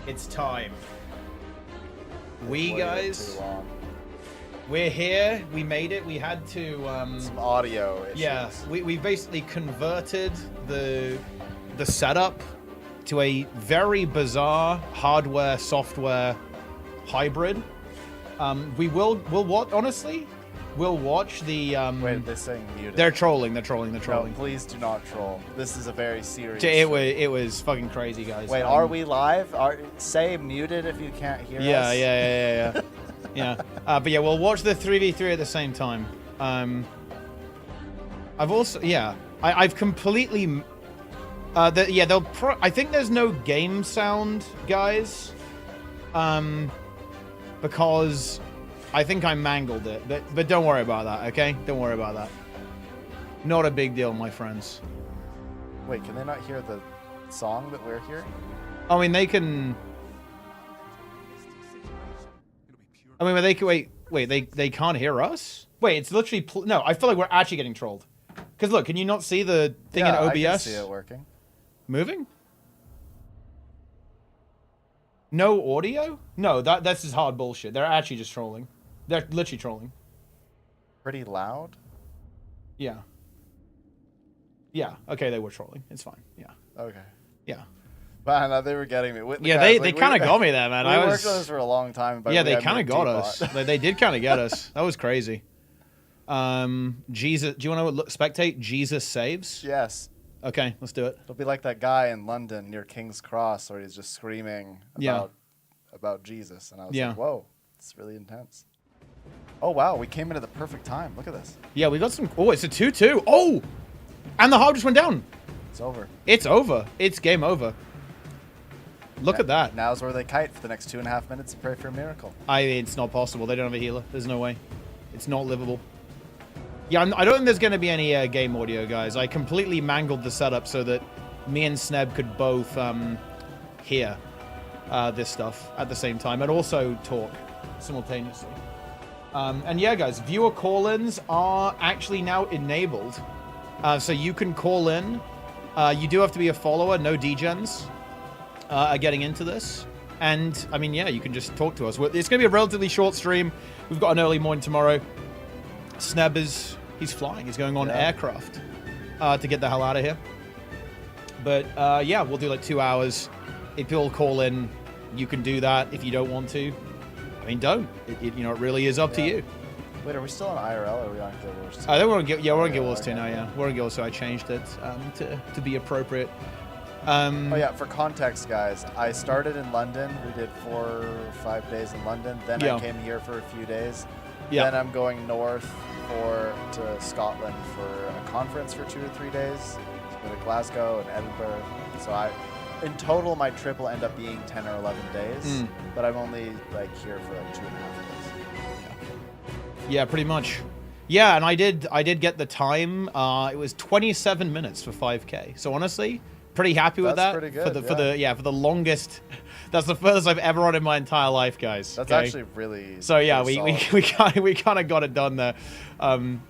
It's time. Guys, we're here. We made it. We had to. Some audio issues. Yeah, we basically converted the setup to a very bizarre hardware software hybrid. We'll what? Honestly, we'll watch the. Wait, they're saying muted. They're trolling. They're trolling. No, please do not troll. This is a very serious. It was fucking crazy, guys. Wait, are we live? Say muted if you can't hear us. Yeah. Yeah. But yeah, we'll watch the 3v3 at the same time. I've also I've completely. I think there's no game sound, guys. Because I think I mangled it, but don't worry about that, okay? Don't worry about that. Not a big deal, my friends. Wait, can they not hear the song that we're hearing? I mean, they can. I mean, they can wait. They can't hear us. Wait, it's literally no. I feel like we're actually getting trolled. Because look, can you not see the thing in OBS? I can see it working. Moving? No audio? No, that's just hard bullshit. They're actually just trolling. They're literally trolling. Pretty loud? Yeah. Yeah, okay, they were trolling. It's fine. Yeah. Okay. Yeah. Man, they were getting me. They kind of got me there, man. We worked on this for a long time. But yeah, they kind of got us. They did kind of get us. That was crazy. Jesus, do you want to spectate? Jesus saves? Yes. Okay, let's do it. It'll be like that guy in London near King's Cross where he's just screaming about Jesus. And I was like, whoa, it's really intense. Oh, wow, we came in at the perfect time. Look at this. Yeah, we got some... Oh, it's a 2-2. Oh! And the hog just went down. It's over. It's over. It's game over. Look at that. Now's where they kite for the next 2.5 minutes and pray for a miracle. It's not possible. They don't have a healer. There's no way. It's not livable. Yeah, I don't think there's going to be any game audio, guys. I completely mangled the setup so that me and Sneb could both hear this stuff at the same time and also talk simultaneously. And yeah, guys, viewer call-ins are actually now enabled. So you can call in. You do have to be a follower. No degens are getting into this. And, I mean, yeah, you can just talk to us. It's going to be a relatively short stream. We've got an early morning tomorrow. Sneb he's flying. He's going on aircraft to get the hell out of here. But yeah, we'll do like 2 hours. If people call in, you can do that. If you don't want to, I mean, don't. It really is up to you. Wait, are we still on IRL or are we on Guild Wars 2? We're on Guild Wars 2 now, yeah. We're on Guild Wars 2. I changed it to be appropriate. Oh yeah, for context, guys, I started in London. We did 4 or 5 days in London. Then I came here for a few days. Then I'm going north to Scotland for a conference for 2 or 3 days. Go to Glasgow and Edinburgh. So in total, my trip will end up being 10 or 11 days. But I'm only like here for like 2.5 days. Yeah, pretty much. Yeah, and I did get the time. It was 27 minutes for 5K. So honestly, pretty happy with that. That's pretty good. For the longest. That's the furthest I've ever run in my entire life, guys. That's actually really. So yeah, we kind of got it done there.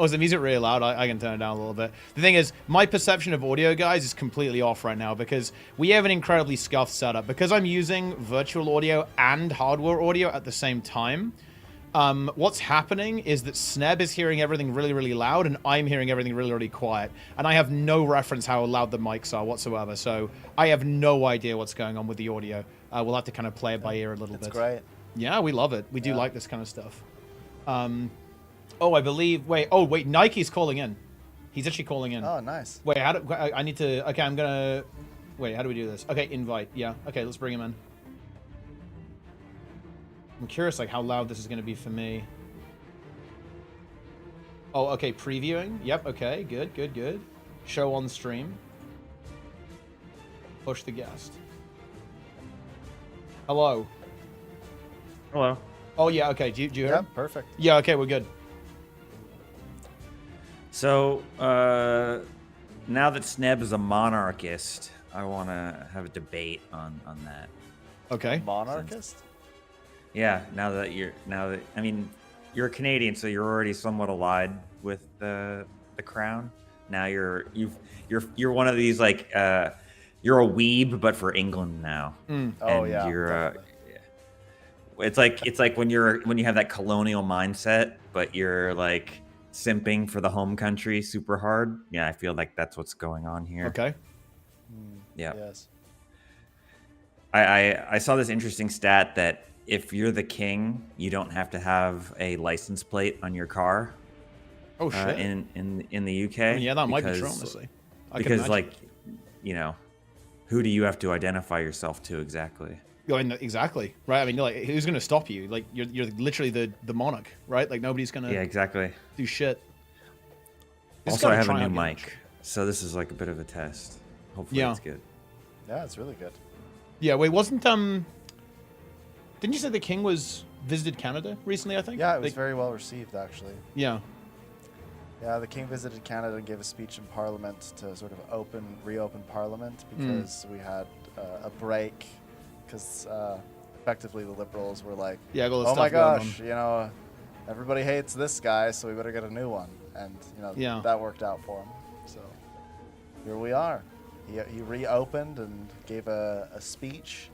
Is the music really loud? I can turn it down a little bit. The thing is, my perception of audio, guys, is completely off right now because we have an incredibly scuffed setup. Because I'm using virtual audio and hardware audio at the same time. What's happening is that Sneb is hearing everything really, really loud, and I'm hearing everything really, really quiet. And I have no reference how loud the mics are whatsoever, so I have no idea what's going on with the audio. We'll have to kind of play it by ear a little bit. It's great. Yeah, we love it. We do like this kind of stuff. I believe... Wait, Nike's calling in. He's actually calling in. Oh, nice. Wait, I need to... Okay, I'm gonna... Wait, how do we do this? Okay, invite. Yeah, okay, let's bring him in. I'm curious, like, how loud this is going to be for me. Oh, okay, previewing. Yep, okay, good. Show on stream. Push the guest. Hello. Hello. Oh, yeah, okay, do you hear him? Perfect. Yeah, okay, we're good. So, now that Sneb is a monarchist, I want to have a debate on that. Okay. Monarchist? Yeah, I mean, you're a Canadian, so you're already somewhat allied with the crown. Now you're one of these like you're a weeb, but for England now. Oh and yeah. You're it's like when you have that colonial mindset, but you're like simping for the home country super hard. Yeah, I feel like that's what's going on here. Okay. Yeah. Yes. I saw this interesting stat that if you're the king, you don't have to have a license plate on your car. Oh shit. In the UK. I mean, yeah, that might be true, honestly. Because like, who do you have to identify yourself to exactly? Exactly, right? I mean, like, who's going to stop you? Like, you're literally the monarch, right? Like, nobody's going to exactly do shit. Also, I have a new mic, so this is like a bit of a test. Hopefully it's good. Yeah, it's really good. Yeah, wait, didn't you say the king visited Canada recently, I think? Yeah, it was very well received, actually. Yeah. Yeah, the king visited Canada and gave a speech in Parliament to sort of reopen Parliament because we had a break. Because effectively the Liberals were like, oh my gosh, everybody hates this guy, so we better get a new one. And, that worked out for him. So here we are. He reopened and gave a speech,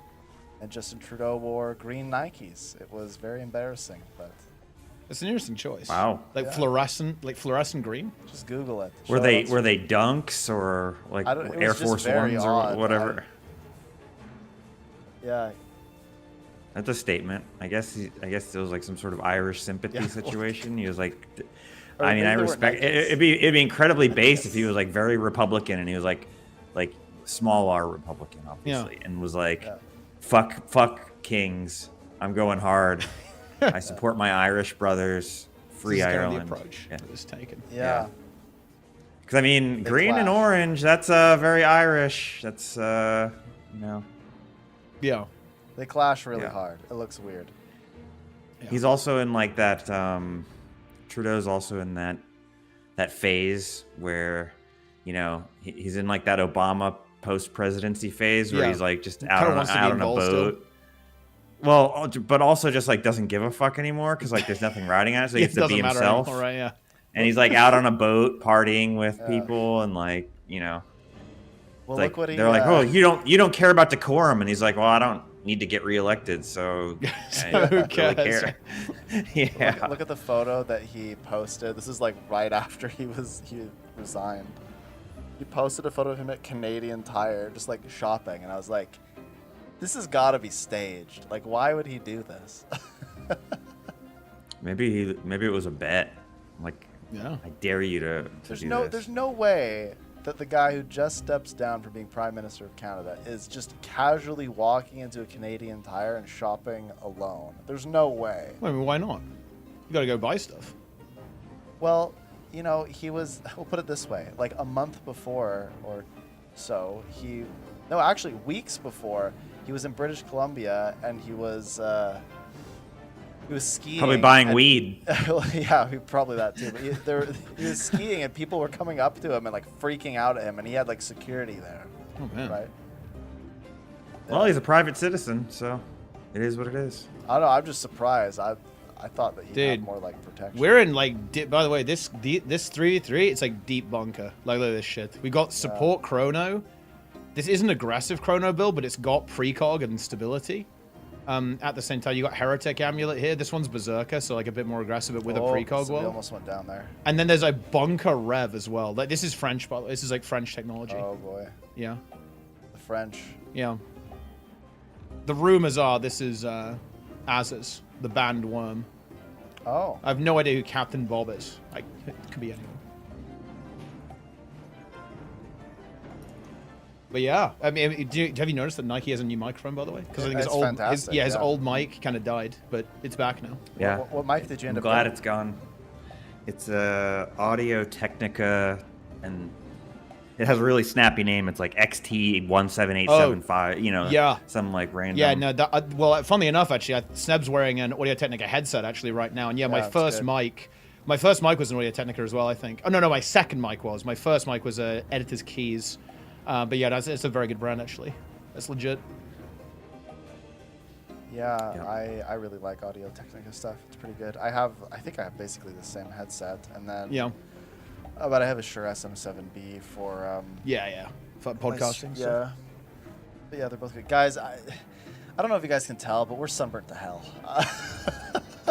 and Justin Trudeau wore green Nikes. It was very embarrassing, but... It's an interesting choice. Wow. Fluorescent green? Just Google it. Were they Dunks or like Air Force Ones or whatever? Yeah. That's a statement. I guess it was like some sort of Irish sympathy situation. He was like, I mean, I respect. It'd be incredibly base if he was like very Republican and he was like small R Republican, obviously, and was like, fuck kings. I'm going hard. I support my Irish brothers. Free Ireland. The approach that was taken. Yeah. Because I mean, green and orange. That's very Irish. That's Yeah. They clash really hard. It looks weird. Yeah. He's also in like that. Trudeau's also in that phase where, he's in like that Obama post-presidency phase where he's like just out on a boat. Still. Well, but also just like doesn't give a fuck anymore because like there's nothing riding on it, so he gets to be himself. Anymore, right? Yeah. And he's like out on a boat partying with people and like Well, like, look what they're like, oh, you don't care about decorum, and he's like, well, I don't need to get rereelected, so who cares? Really care. Look at the photo that he posted. This is like right after he resigned. He posted a photo of him at Canadian Tire, just like shopping, and I was like, this has got to be staged. Like, why would he do this? maybe it was a bet. Like, I dare you to do this. There's no way that the guy who just steps down from being Prime Minister of Canada is just casually walking into a Canadian Tire and shopping alone. There's no way. I mean, why not? You gotta go buy stuff. Well, he was, we'll put it this way, like a month before or so, actually weeks before, he was in British Columbia and he was skiing. Probably buying weed. Yeah, probably that too. But he was skiing and people were coming up to him and like freaking out at him, and he had like security there. Oh man! Right. Well, he's a private citizen, so it is what it is. I don't know. I'm just surprised. I thought that he had more like protection. We're in like. By the way, this 3-3. It's like deep bunker. Like, look at this shit. We got support chrono. This isn't aggressive chrono build, but it's got precog and stability. At the same time, you got Heretic Amulet here. This one's Berserker, so like a bit more aggressive, but with a precog so we almost went down there. And then there's a Bunker Rev as well. Like, this is French, but this is like French technology. Oh boy. Yeah. The French. Yeah. The rumors are this is Azaz, the banned worm. Oh. I have no idea who Captain Bob is. Like, it could be anyone. But yeah, I mean, have you noticed that Nike has a new microphone, by the way? Because I think his old mic kind of died, but it's back now. Yeah. What mic did you end up glad it's gone. It's Audio Technica, and it has a really snappy name. It's like XT17875. Some like random. Yeah, no. Well, funnily enough, actually, Sneb's wearing an Audio Technica headset actually right now, and my first mic was an Audio Technica as well, I think. Oh no, my second mic was. My first mic was Editor's Keys. But yeah, it's a very good brand actually. That's legit. Yeah, I really like Audio Technica stuff. It's pretty good. I think I have basically the same headset, and then but I have a Shure SM7B for for podcasting. Yeah, But yeah, they're both good. Guys, I don't know if you guys can tell, but we're sunburnt to hell.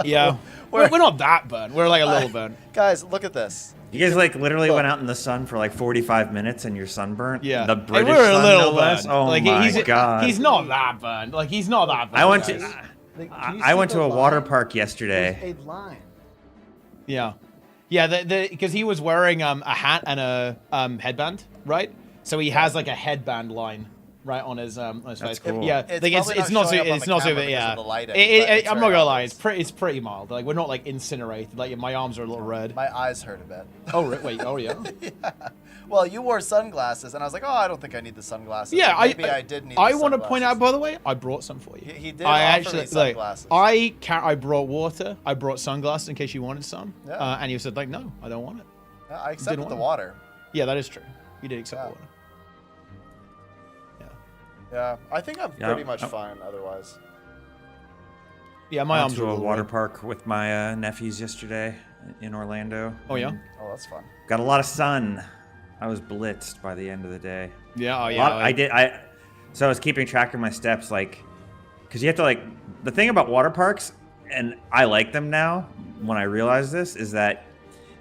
Yeah. We're not that burnt. We're like a little burnt. Guys, look at this. You guys like literally went out in the sun for like 45 minutes and you're sunburnt? Yeah. The British we're a sun, little no less? burnt. Oh like, my God. He's not that burnt. Like, he's not that burnt. I went guys. I went to a water park yesterday. There's a line. Yeah. Yeah, because he was wearing a hat and a headband, right? So he has like a headband line right on his face. Cool. Yeah, it's not super. Yeah, I'm not gonna lie, it's pretty mild. Like we're not like incinerated. Like my arms are a little red. My eyes hurt a bit. Oh wait, oh yeah. Yeah. Well, you wore sunglasses, and I was like, oh, I don't think I need the sunglasses. Yeah, maybe I did need. I want to point out, by the way, I brought some for you. He did offer me sunglasses. I brought water. I brought sunglasses in case you wanted some. Yeah. And you said like, no, I don't want it. Yeah, I accepted the water. Yeah, that is true. You did accept the water. Yeah, I think I'm pretty much fine otherwise. Yeah, my arms went were to a water park with my nephews yesterday in Orlando. Oh yeah. Oh, that's fun. Got a lot of sun. I was blitzed by the end of the day. Yeah, oh yeah. So I was keeping track of my steps, like, because you have to like the thing about water parks, and I like them now. When I realize this, is that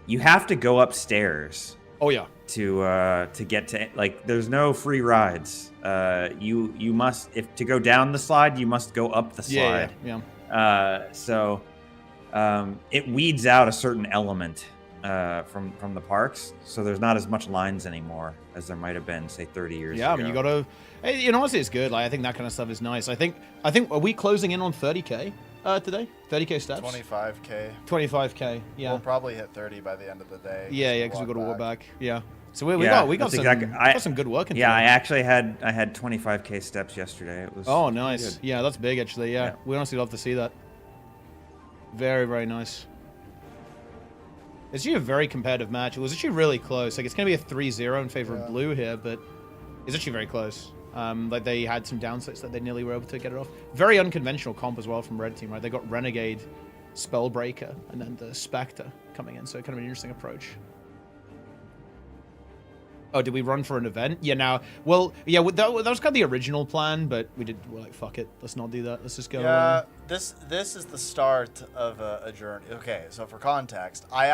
you have to go upstairs. Oh yeah. To get to, like, there's no free rides. You must, if to go down the slide, you must go up the slide. Yeah. So it weeds out a certain element from the parks, so there's not as much lines anymore as there might have been, say, 30 years ago. Yeah, I mean, you gotta, honestly, it's good. Like, I think that kind of stuff is nice. I think, are we closing in on 30K today? 30K steps? 25K. 25K, yeah. We'll probably hit 30 by the end of the day. Yeah, because we got to walk back. Yeah. So we got some good work in Yeah, today. I had 25K steps yesterday. It was nice. good. Yeah, that's big actually. Yeah. We honestly love to see that. Very, very nice. It's actually a very competitive match. It was actually really close. Like, it's going to be a 3-0 in favor of blue here, but it's actually very close. Like, they had some downsets that they nearly were able to get it off. Very unconventional comp as well from red team, right? They got Renegade, Spellbreaker, and then the Spectre coming in, so kind of an interesting approach. Oh, did we run for an event? Yeah, now, well, yeah, that was kind of the original plan, but we're like, fuck it, let's not do that. Let's just go. Yeah, this is the start of a journey. Okay, so for context, I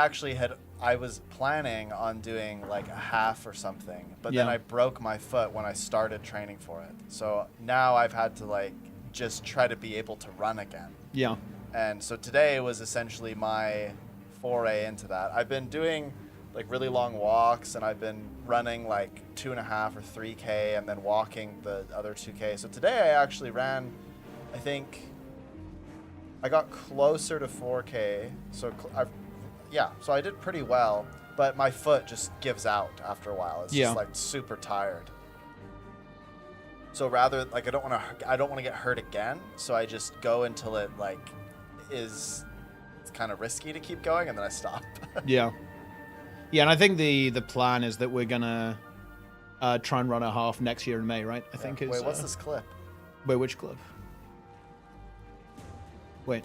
was planning on doing like a half or something, but then I broke my foot when I started training for it. So now I've had to like just try to be able to run again. Yeah. And so today was essentially my foray into that. I've been doing like really long walks, and I've been running like 2.5 or 3K and then walking the other 2K. So today I actually ran, I think I got closer to 4K. So so I did pretty well, but my foot just gives out after a while. It's just like super tired. So rather, like, I don't want to get hurt again. So I just go until it like it's kind of risky to keep going, and then I stop. Yeah. Yeah, and I think the plan is that we're gonna try and run a half next year in May, right? I think it's. Wait, what's this clip? Wait, which clip? Wait.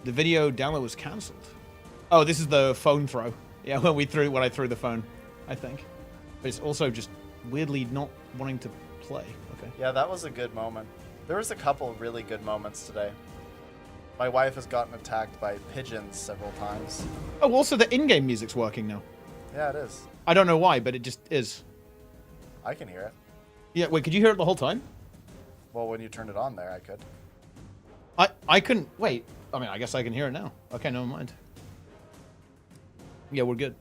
The video download was cancelled. Oh, this is the phone throw. Yeah, when I threw the phone, I think. But it's also just weirdly not wanting to play. Okay. Yeah, that was a good moment. There was a couple really good moments today. My wife has gotten attacked by pigeons several times. Oh, also the in-game music's working now. Yeah, it is. I don't know why, but it just is. I can hear it. Yeah, wait, could you hear it the whole time? Well, when you turned it on there, I could. I couldn't. Wait, I mean, I guess I can hear it now. Okay, never mind. Yeah, we're good.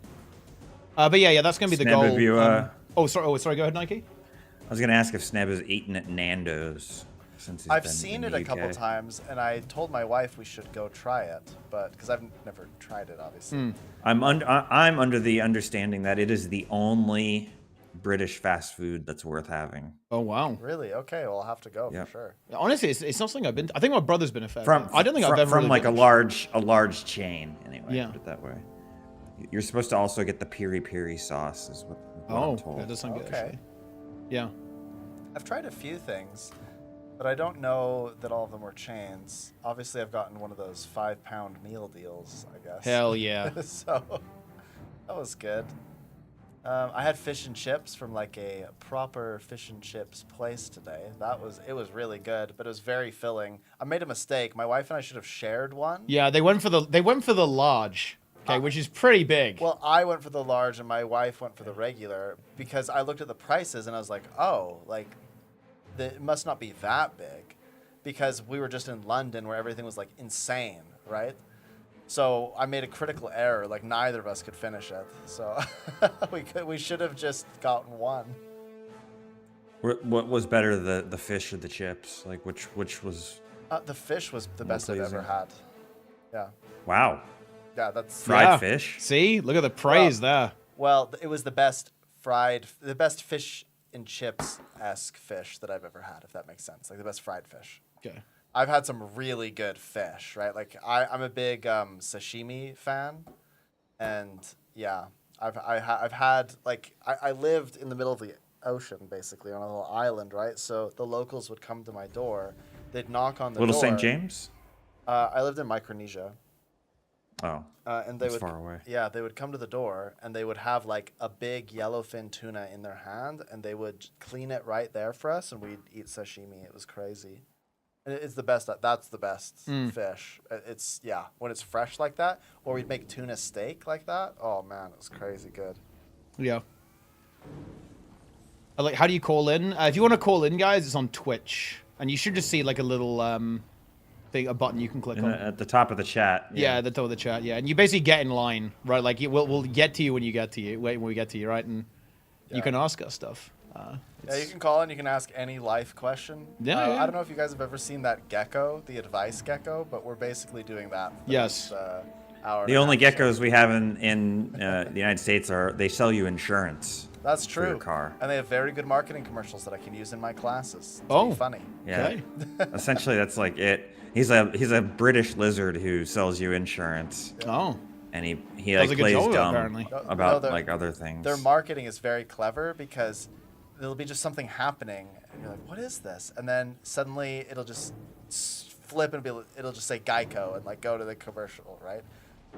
But yeah, that's going to be the goal. Sneb, sorry, go ahead, Nike. I was going to ask if Sneb has eaten at Nando's. I've seen it a couple times, and I told my wife we should go try it, but because I've never tried it, obviously. I'm under the understanding that it is the only British fast food that's worth having. Oh wow! Really? Okay, well I'll have to go for sure. Honestly, it's not something I've been. I think my brother's been a fan. I don't think I've ever from really like been a large chain anyway. Yeah. Put it that way. You're supposed to also get the peri peri sauce, is what I'm told. That does sound good. Actually. Yeah. I've tried a few things, but I don't know that all of them were chains. Obviously, I've gotten one of those 5-pound meal deals, I guess. Hell yeah. So that was good. I had fish and chips from like a proper fish and chips place today. It was really good, but it was very filling. I made a mistake. My wife and I should have shared one. Yeah, they went for the large, okay, which is pretty big. Well, I went for the large and my wife went for the regular because I looked at the prices and I was like, oh, like it must not be that big, because we were just in London where everything was like insane, right? So I made a critical error. Like neither of us could finish it. So we should have just gotten one. What was better, the fish or the chips? Like which was? The fish was the best I've ever had. Yeah. Wow. Yeah, that's fried fish. See, look at the praise there. Well, it was the best fish and chips-esque fish that I've ever had, if that makes sense. Like the best fried fish. Okay. I've had some really good fish, right? Like I'm a big sashimi fan, and yeah, I've had like I lived in the middle of the ocean basically on a little island, right? So the locals would come to my door, they'd knock on the door. Little St. James. I lived in Micronesia. Oh, and they that's would far away. Yeah, they would come to the door and they would have like a big yellowfin tuna in their hand, and they would clean it right there for us, and we'd eat sashimi. It was crazy. It's the best. That's the best fish. It's when it's fresh like that, or we'd make tuna steak like that. Oh man, it was crazy good. Yeah. Like, how do you call in? If you want to call in, guys, it's on Twitch, and you should just see like a little thing, a button you can click on at the top of the chat. Yeah, at the top of the chat. Yeah, and you basically get in line, right? Like, we'll get to you when you get to you. Wait, when we get to you, right? And you can ask us stuff. Yeah, you can call in. You can ask any life question. Yeah, I don't know if you guys have ever seen that gecko, the advice gecko, but we're basically doing that. Yes. The only geckos we have in the United States they sell you insurance. That's true. For your car. And they have very good marketing commercials that I can use in my classes. It's funny. Yeah. Okay. Essentially, that's like it. He's a British lizard who sells you insurance. Oh. And he like plays dumb apparently. about like other things. Their marketing is very clever because there'll be just something happening and you're like, what is this? And then suddenly it'll just flip and it'll just say Geico and like go to the commercial, right?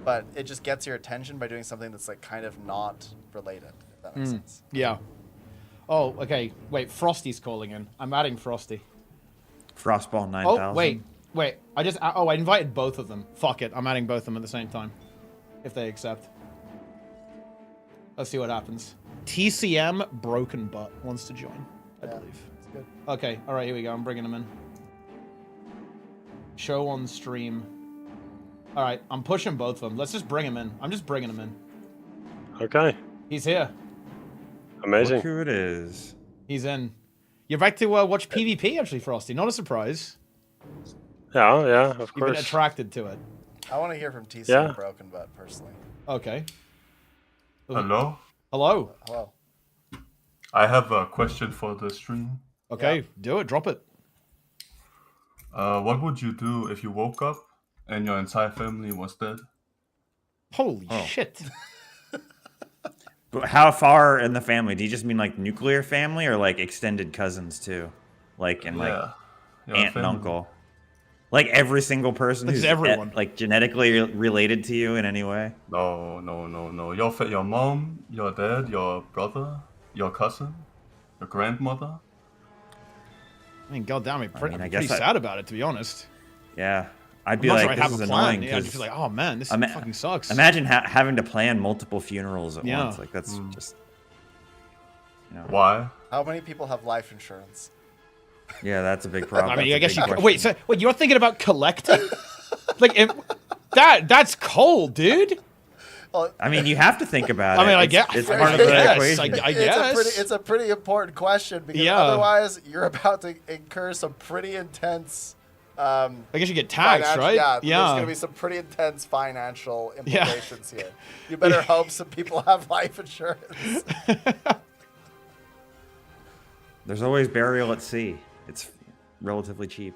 But it just gets your attention by doing something that's like kind of not related, if that makes sense. Yeah. Oh, okay. Wait, Frosty's calling in. I'm adding Frosty. Frostball 9000. Oh, wait. I invited both of them. Fuck it. I'm adding both of them at the same time. If they accept. Let's see what happens. TCM Broken Butt wants to join, I believe. That's good. Okay, all right, here we go. I'm bringing him in. Show on stream. All right, I'm pushing both of them. Let's just bring him in. I'm just bringing him in. Okay. He's here. Amazing. Look who it is. He's in. You're back to watch PvP, actually, Frosty. Not a surprise. Yeah, of You've course. been attracted to it. I want to hear from TC Broken Butt personally. Okay. Hello? Hello. Hello. I have a question for the stream. Okay, do it. Drop it. What would you do if you woke up and your entire family was dead? Holy shit. But how far in the family? Do you just mean like nuclear family or like extended cousins too? Like and like aunt and uncle? Like every single person who's everyone. Like genetically related to you in any way? No. Your mom, your dad, your brother, your cousin, your grandmother. I mean, goddamn, I'm pretty guess sad about it, to be honest. Yeah. I'd be I'm not like, sure I'd this have is a plan. annoying. Yeah, I'd just be like, oh man, this fucking sucks. Imagine having to plan multiple funerals at once. Like that's just, Why? How many people have life insurance? Yeah, that's a big problem. I mean, I That's a guess big you question. wait. So you're thinking about collecting? Like that's cold, dude. Well, I mean, you have to think about it. I mean, I guess it's part of the equation. I guess it's a pretty important question because otherwise you're about to incur some pretty intense. I guess you get taxed, right? Yeah, there's going to be some pretty intense financial implications here. You better hope some people have life insurance. There's always burial at sea. It's relatively cheap.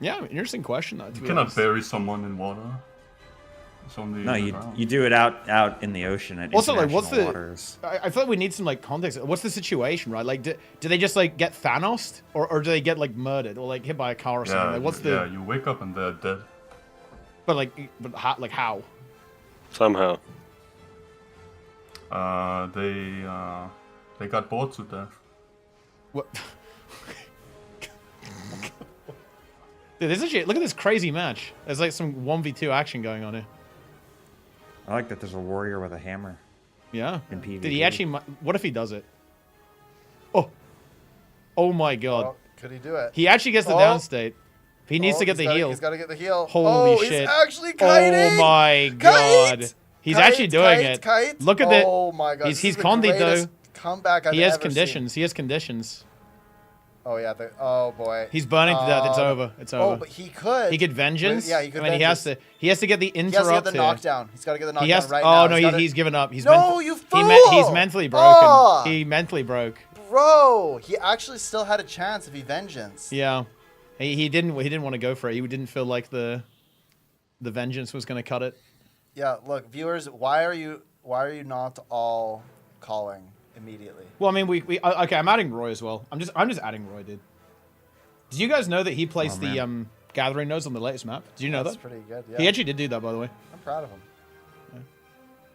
Yeah, interesting question, though. You cannot bury someone in water. It's only no, you do it out in the ocean at also, like, international what's waters. I feel like we need some like context. What's the situation, right? Like, do they just like get Thanos, or do they get like murdered or like hit by a car or something? Like, what's the? Yeah, you wake up and they're dead. But how? Somehow. They got bored to death. What? Dude, this is shit. Look at this crazy match. There's like some 1v2 action going on here. I like that there's a warrior with a hammer. Yeah. In PvP. Did he actually? What if he does it? Oh. Oh my god. Oh, could he do it? He actually gets the down state. He needs to get the heal. He's got to get the heal. Holy shit. He's actually kiting. Oh my god. He's actually doing it. Kite. Look at that. Oh my god. He's condied though. Comeback I've he has ever conditions. seen. He has conditions. Oh yeah. Oh boy. He's burning to death. It's over. It's over. Oh, but he could. He could vengeance. Yeah, he could. I mean, vengeance. he has to get the interrupt. He has to get the knockdown. He's got to get the knockdown right now. now. Oh no, he's given up. He's you fool! He's mentally broken. He mentally broke. Bro, he actually still had a chance if he vengeance. Yeah, he didn't want to go for it. He didn't feel like the vengeance was going to cut it. Yeah, look, viewers, why are you not all calling immediately? Well, I mean, okay. I'm adding Roy as well. I'm just adding Roy, dude. Did you guys know that he placed the gathering nodes on the latest map? Did you know that? That's pretty good. Yeah. He actually did do that, by the way. I'm proud of him.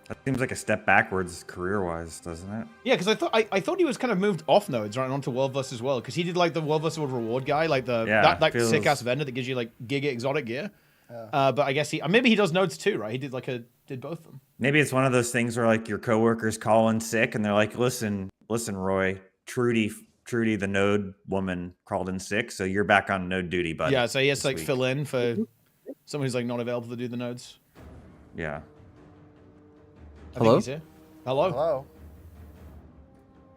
That seems like a step backwards career-wise, doesn't it? Yeah, because I thought he was kind of moved off nodes right onto World Vs as well, because he did like the World Vs World reward guy, like that sick ass vendor that gives you like giga exotic gear. Yeah. But I guess maybe he does nodes too, right? He did did both of them. Maybe it's one of those things where like your coworkers call in sick and they're like, listen, Roy, Trudy, the node woman called in sick, so you're back on node duty, buddy. Yeah, so he has to like fill in for someone who's like not available to do the nodes. Yeah. Hello? He's here. Hello. Hello.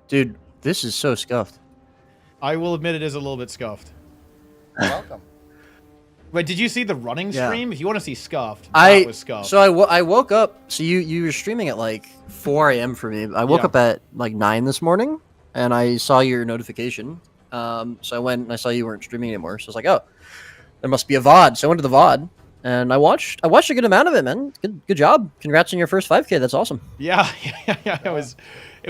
Dude, this is so scuffed. I will admit it is a little bit scuffed. Welcome. Wait, did you see the running stream? If you want to see scuffed, that was scuffed. So I woke up. So you were streaming at like 4 a.m. for me. I woke up at like 9 this morning, and I saw your notification. So I went and I saw you weren't streaming anymore. So I was like, oh, there must be a VOD. So I went to the VOD. And I watched a good amount of it, man. Good job. Congrats on your first 5K. That's awesome. Yeah. It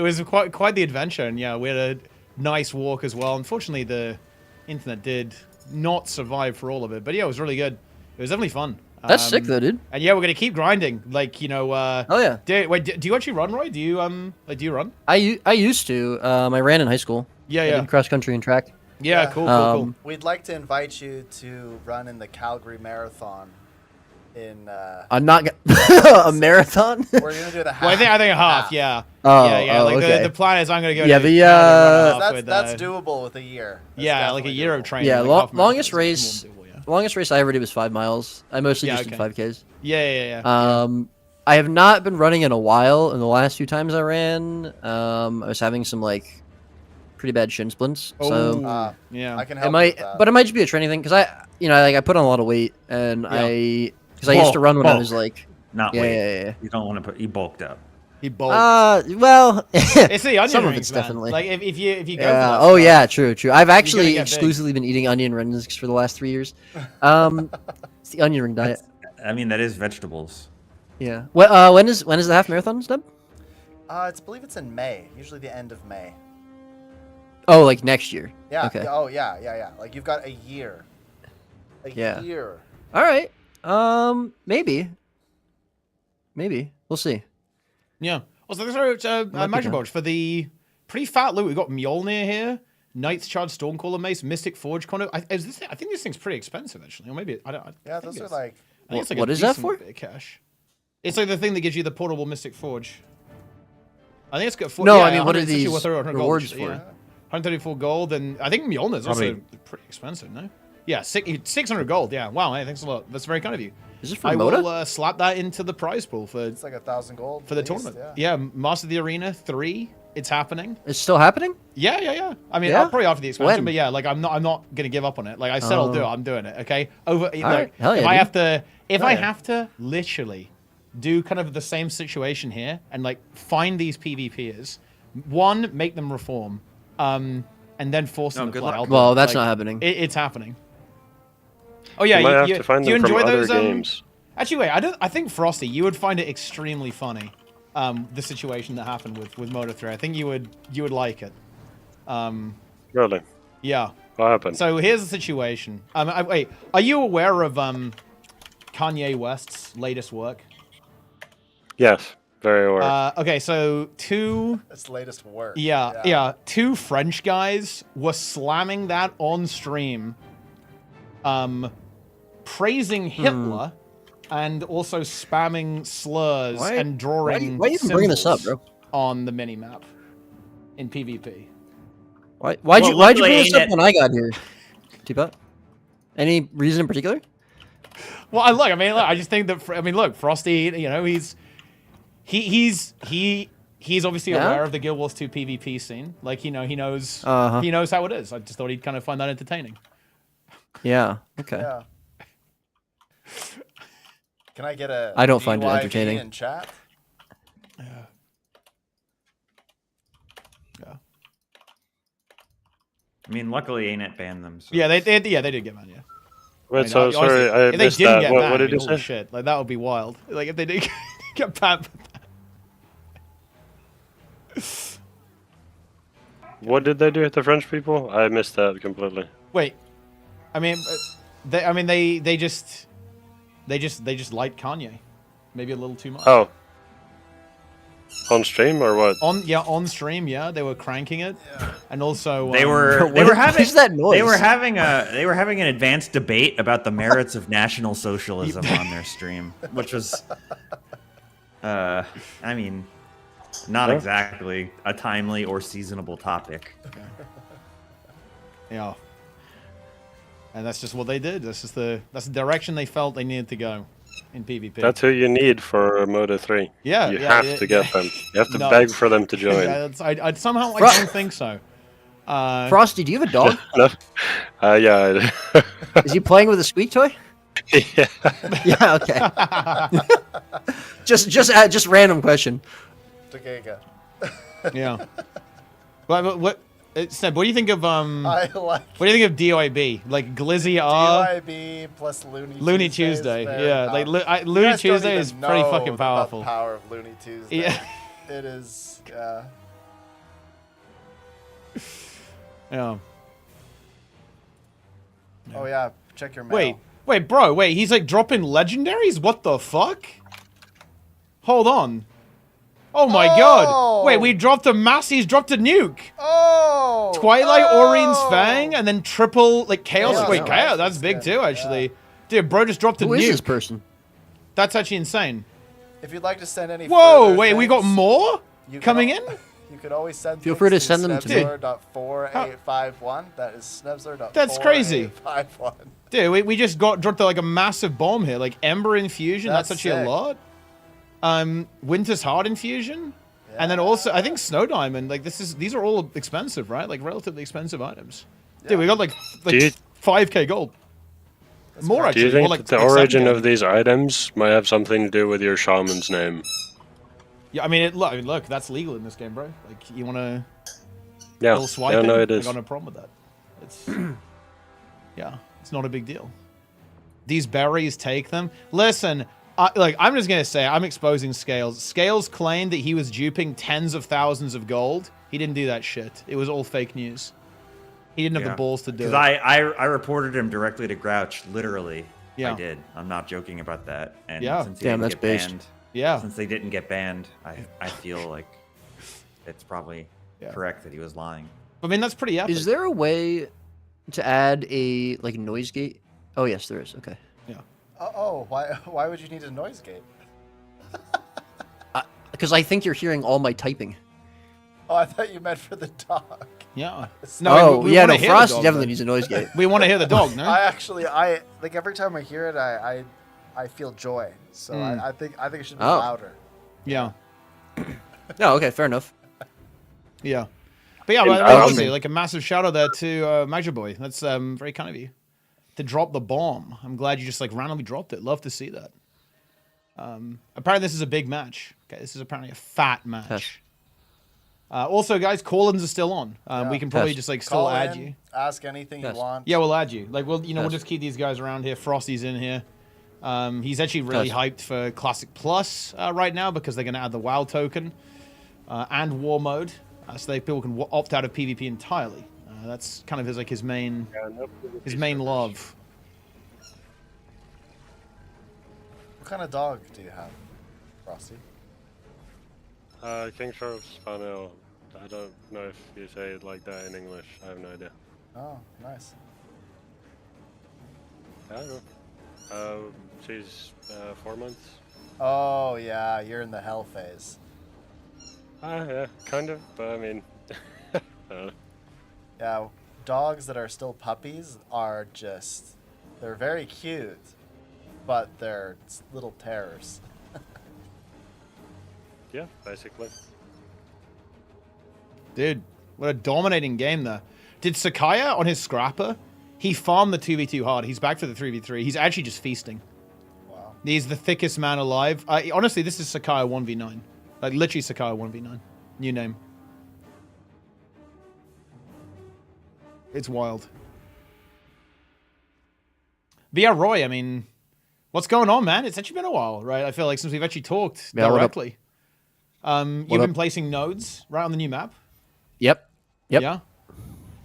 was quite the adventure, and yeah, we had a nice walk as well. Unfortunately, the internet did not survive for all of it, but yeah, it was really good. It was definitely fun. That's sick, though, dude. And yeah, we're gonna keep grinding. Like oh yeah. Do you actually run, Roy? Do you do you run? I used to. I ran in high school. Yeah, I did cross country and track. Yeah, cool. We'd like to invite you to run in the Calgary Marathon. I'm not a marathon. We're gonna do the half. Well, I think a half. Yeah. Oh, yeah. Like okay. the plan is I'm gonna go. Yeah, that's doable with a year. That's like a year of training. Yeah, like longest race. Longest race I ever did was 5 miles. I mostly just did 5Ks. Yeah. I have not been running in a while. In the last few times I ran, I was having some like pretty bad shin splints. So yeah, I can help. But it might just be a training thing because I put on a lot of weight and because I used to run when I was like weight. You don't want to put. You bulked up. He bulked. Well, it's the onion some rings, of it's man. definitely like if you go. Yeah. Oh yeah, true. I've actually exclusively been eating onion rings for the last 3 years. It's the onion ring diet. I mean, that is vegetables. Yeah. Well, when is the half marathon, Stub? I believe it's in May. Usually the end of May. Oh, like next year. Yeah. Okay. Oh yeah. Like you've got a year. A year. All right. Maybe. We'll see. Yeah. Also, there's a magic box for the pretty fat loot. We've got Mjolnir here, Knight's Charge, Stormcaller Mace, Mystic Forge Conduit. I think this thing's pretty expensive, actually. Or maybe I don't. Yeah, those are like. What is that for? Bit of cash. It's like the thing that gives you the portable Mystic Forge. I think it's got. No, I mean, what are these rewards for? 134 gold, and I think Mjolnir's also pretty expensive, no? Yeah, 600 gold. Yeah, wow, hey, thanks a lot. That's very kind of you. Is it for I Moda? will slap that into the prize pool for. It's like 1,000 gold for the tournament. Yeah, Master of the Arena 3. It's happening. It's still happening? Yeah. I mean, I'll probably after the expansion, but yeah, like I'm not gonna give up on it. Like I said, I'll do it. I'm doing it. Okay. Right. If I have to literally do kind of the same situation here and like find these PvPers, one, make them reform, and then force them to play. Well, that's not happening. It's happening. Oh yeah, you might have to find them from other games. Actually, wait. I think Frosty, you would find it extremely funny. The situation that happened with Moto 3. I think you would like it. Really? Yeah. What happened? So here's the situation. Wait, are you aware of Kanye West's latest work? Yes, Very aware. Okay, so two. Its latest work. Yeah. Two French guys were slamming that on stream, praising Hitler, and also spamming slurs and drawing. Why are you even bringing this up, bro? On the minimap in PvP. Why'd you bring this up when I got here, T-Bot? Any reason in particular? Well, I just think that. Look, Frosty. You know, he's obviously aware of the Guild Wars 2 PvP scene. Like, he knows he knows how it is. I just thought he'd kind of find that entertaining. Yeah. Okay. Yeah. Can I get a? I don't find it entertaining. In chat. Yeah. I mean, luckily ArenaNet banned them. So. Yeah, they did get banned. Yeah. Wait, so sorry, I if they missed didn't that. get What banned, did you holy say? shit, like that would be wild. Like if they did get banned. What did they do with the French people? I missed that completely. Wait, they just liked Kanye, maybe a little too much. Oh. On stream or what? On stream, yeah, they were cranking it, and also they were having that noise? They were having an advanced debate about the merits of National Socialism on their stream, which was, I mean, not exactly a timely or seasonable topic. Yeah, and that's just what they did. That's the direction they felt they needed to go. In PvP. That's who you need for Moda 3. Yeah, you have to get them. You have to No. beg for them to join. Yeah, I somehow don't think so. Frosty, do you have a dog? No. Yeah. Is he playing with a squeak toy? Yeah. Yeah. Okay. just random question. Takega. Yeah. What? Seb, what do you think of I like. What do you think of DIB? Like Glizzy R? DIB plus Looney Tuesday. Yeah, like Looney Tuesday is pretty fucking powerful. The power of Looney Tuesday. Yeah. It is. Yeah. Yeah. Oh yeah. Check your mail. Wait, bro. Wait, he's like dropping legendaries? What the fuck? Hold on. Oh my god! Wait, we dropped a He's dropped a nuke. Oh! Twilight, Orien's Fang, and then triple like Chaos. Chaos. Wait, Chaos. That's big too, actually. Dude, bro just dropped a nuke. Who is this person? That's actually insane. If you'd like to send any. Whoa! Wait, we got more coming in. You could always send. Feel free to send them to me. Snebzler.4851. That is Snebzler.4851. That's crazy. Dude, we just dropped like a massive bomb here, like Ember Infusion. That's actually sick. a lot. Winter's Heart Infusion, and then also I think Snow Diamond. Like these are all expensive, right? Like relatively expensive items. Yeah. Dude, we got like 5k gold. More actually. Do you think like the origin of these items might have something to do with your shaman's name? Yeah, I mean, look, that's legal in this game, bro. Like you want to. Yeah, swiping, no, it is. I got no problem with that. It's yeah, it's not a big deal. These berries, take them. Listen. I'm just going to say, I'm exposing Scales. Scales claimed that he was duping tens of thousands of gold. He didn't do that shit. It was all fake news. He didn't have the balls to do it. Because I reported him directly to Grouch, literally. Yeah. I did. I'm not joking about that. And since damn, that's based. Since they didn't get banned, I feel like it's probably correct that he was lying. I mean, that's pretty epic. Is there a way to add a noise gate? Oh yes, there is. Okay. Yeah. Why would you need a noise gate? Because I think you're hearing all my typing. Oh, I thought you meant for the dog. Yeah. No, we wanna hear Frost the dog, definitely though. needs a noise gate. We want to hear the dog, no? I like every time I hear it, I feel joy. So I think it should be louder. Yeah. No, okay, fair enough. Yeah. But yeah, honestly, like a massive shout out there to Major Boy. That's very kind of you. To drop the bomb. I'm glad you just like randomly dropped it. Love to see that. Apparently this is a big match. Okay, this is apparently a fat match. Also, guys, call-ins are still on. We can probably just like still add you. Ask anything you want. Yeah, we'll add you. Like, we'll just keep these guys around here. Frosty's in here. He's actually really hyped for Classic Plus right now because they're going to add the WoW token and War Mode, so people can opt out of PvP entirely. That's kind of his main love. What kind of dog do you have, Frosty? King Charles Spaniel. I don't know if you say it like that in English. I have no idea. Oh, nice. I don't know. She's 4 months. Oh, yeah, you're in the hell phase. Yeah, kind of. But I mean, Yeah, dogs that are still puppies are just, they're very cute, but they're little terrors. yeah, basically. Dude, what a dominating game there. Did Sakaya on his scrapper? He farmed the 2v2 hard. He's back for the 3v3. He's actually just feasting. Wow. He's the thickest man alive. Honestly, this is Sakaya 1v9. Like, literally Sakaya 1v9. New name. It's wild. But yeah, Roy, I mean, what's going on, man? It's actually been a while, right? I feel like since we've actually talked directly. You've been placing nodes right on the new map? Yep. Yeah.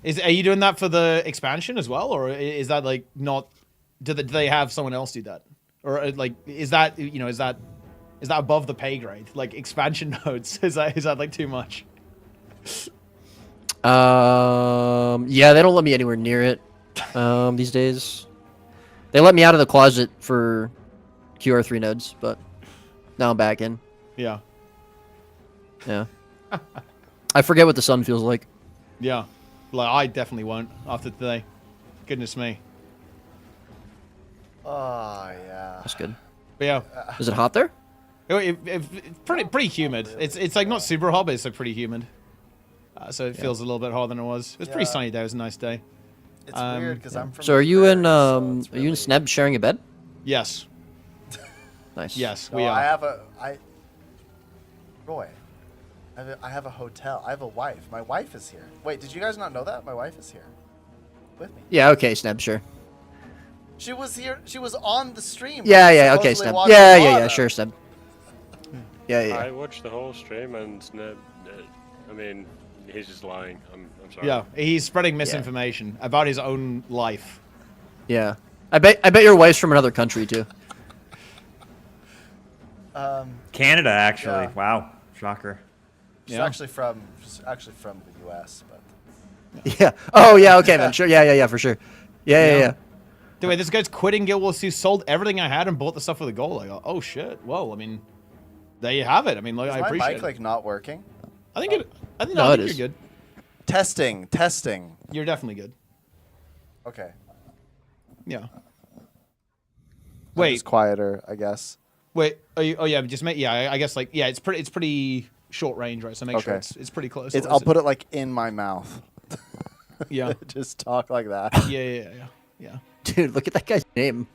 Are you doing that for the expansion as well, or is that like not? Do they have someone else do that, or like is that is that above the pay grade? Like expansion nodes, is that like too much? Yeah, they don't let me anywhere near it these days. They let me out of the closet for QR3 nodes, but now I'm back in. Yeah. Yeah. I forget what the sun feels like. Yeah. Like, I definitely won't after today. Goodness me. Oh, yeah. That's good. But yeah. Is it hot there? It's pretty humid. It's like not super hot, but it's like pretty humid. So it feels a little bit hotter than it was. It was pretty sunny day. It was a nice day. It's weird because I'm from. So are you in are you in Sneb sharing a bed? Yes. Nice. Yes, No, we are. Roy, I have a hotel. I have a wife. My wife is here. Wait, did you guys not know that? My wife is here with me. Yeah, okay, Sneb, sure. She was here. She was on the stream. Yeah, okay, supposedly Sneb. watching Yeah, Lana. sure, Sneb. Yeah. I watched the whole stream and Sneb, I mean, he's just lying. I'm sorry. Yeah, he's spreading misinformation about his own life. Yeah. I bet your wife's from another country too. Canada, actually. Yeah. Wow, shocker. She's Yeah. actually from the U.S. But Yeah. Oh yeah, okay, man. Sure. Yeah, for sure. Yeah. The way this guy's quitting Guild Wars 2, sold everything I had and bought the stuff with a goal. Like, oh shit. Whoa. I mean, there you have it. I mean, like, is I my appreciate mic it. like not working? I think it. I think, No, I it think is. you're good. Testing. You're definitely good. Okay. Yeah. I'm Wait. just quieter, I guess. Wait. Are you? Oh yeah. Just make. Yeah. I guess like. Yeah. It's pretty short range, right? So make sure Okay. it's pretty close. I'll put it like in my mouth. Yeah. Just talk like that. Yeah. Dude, look at that guy's name.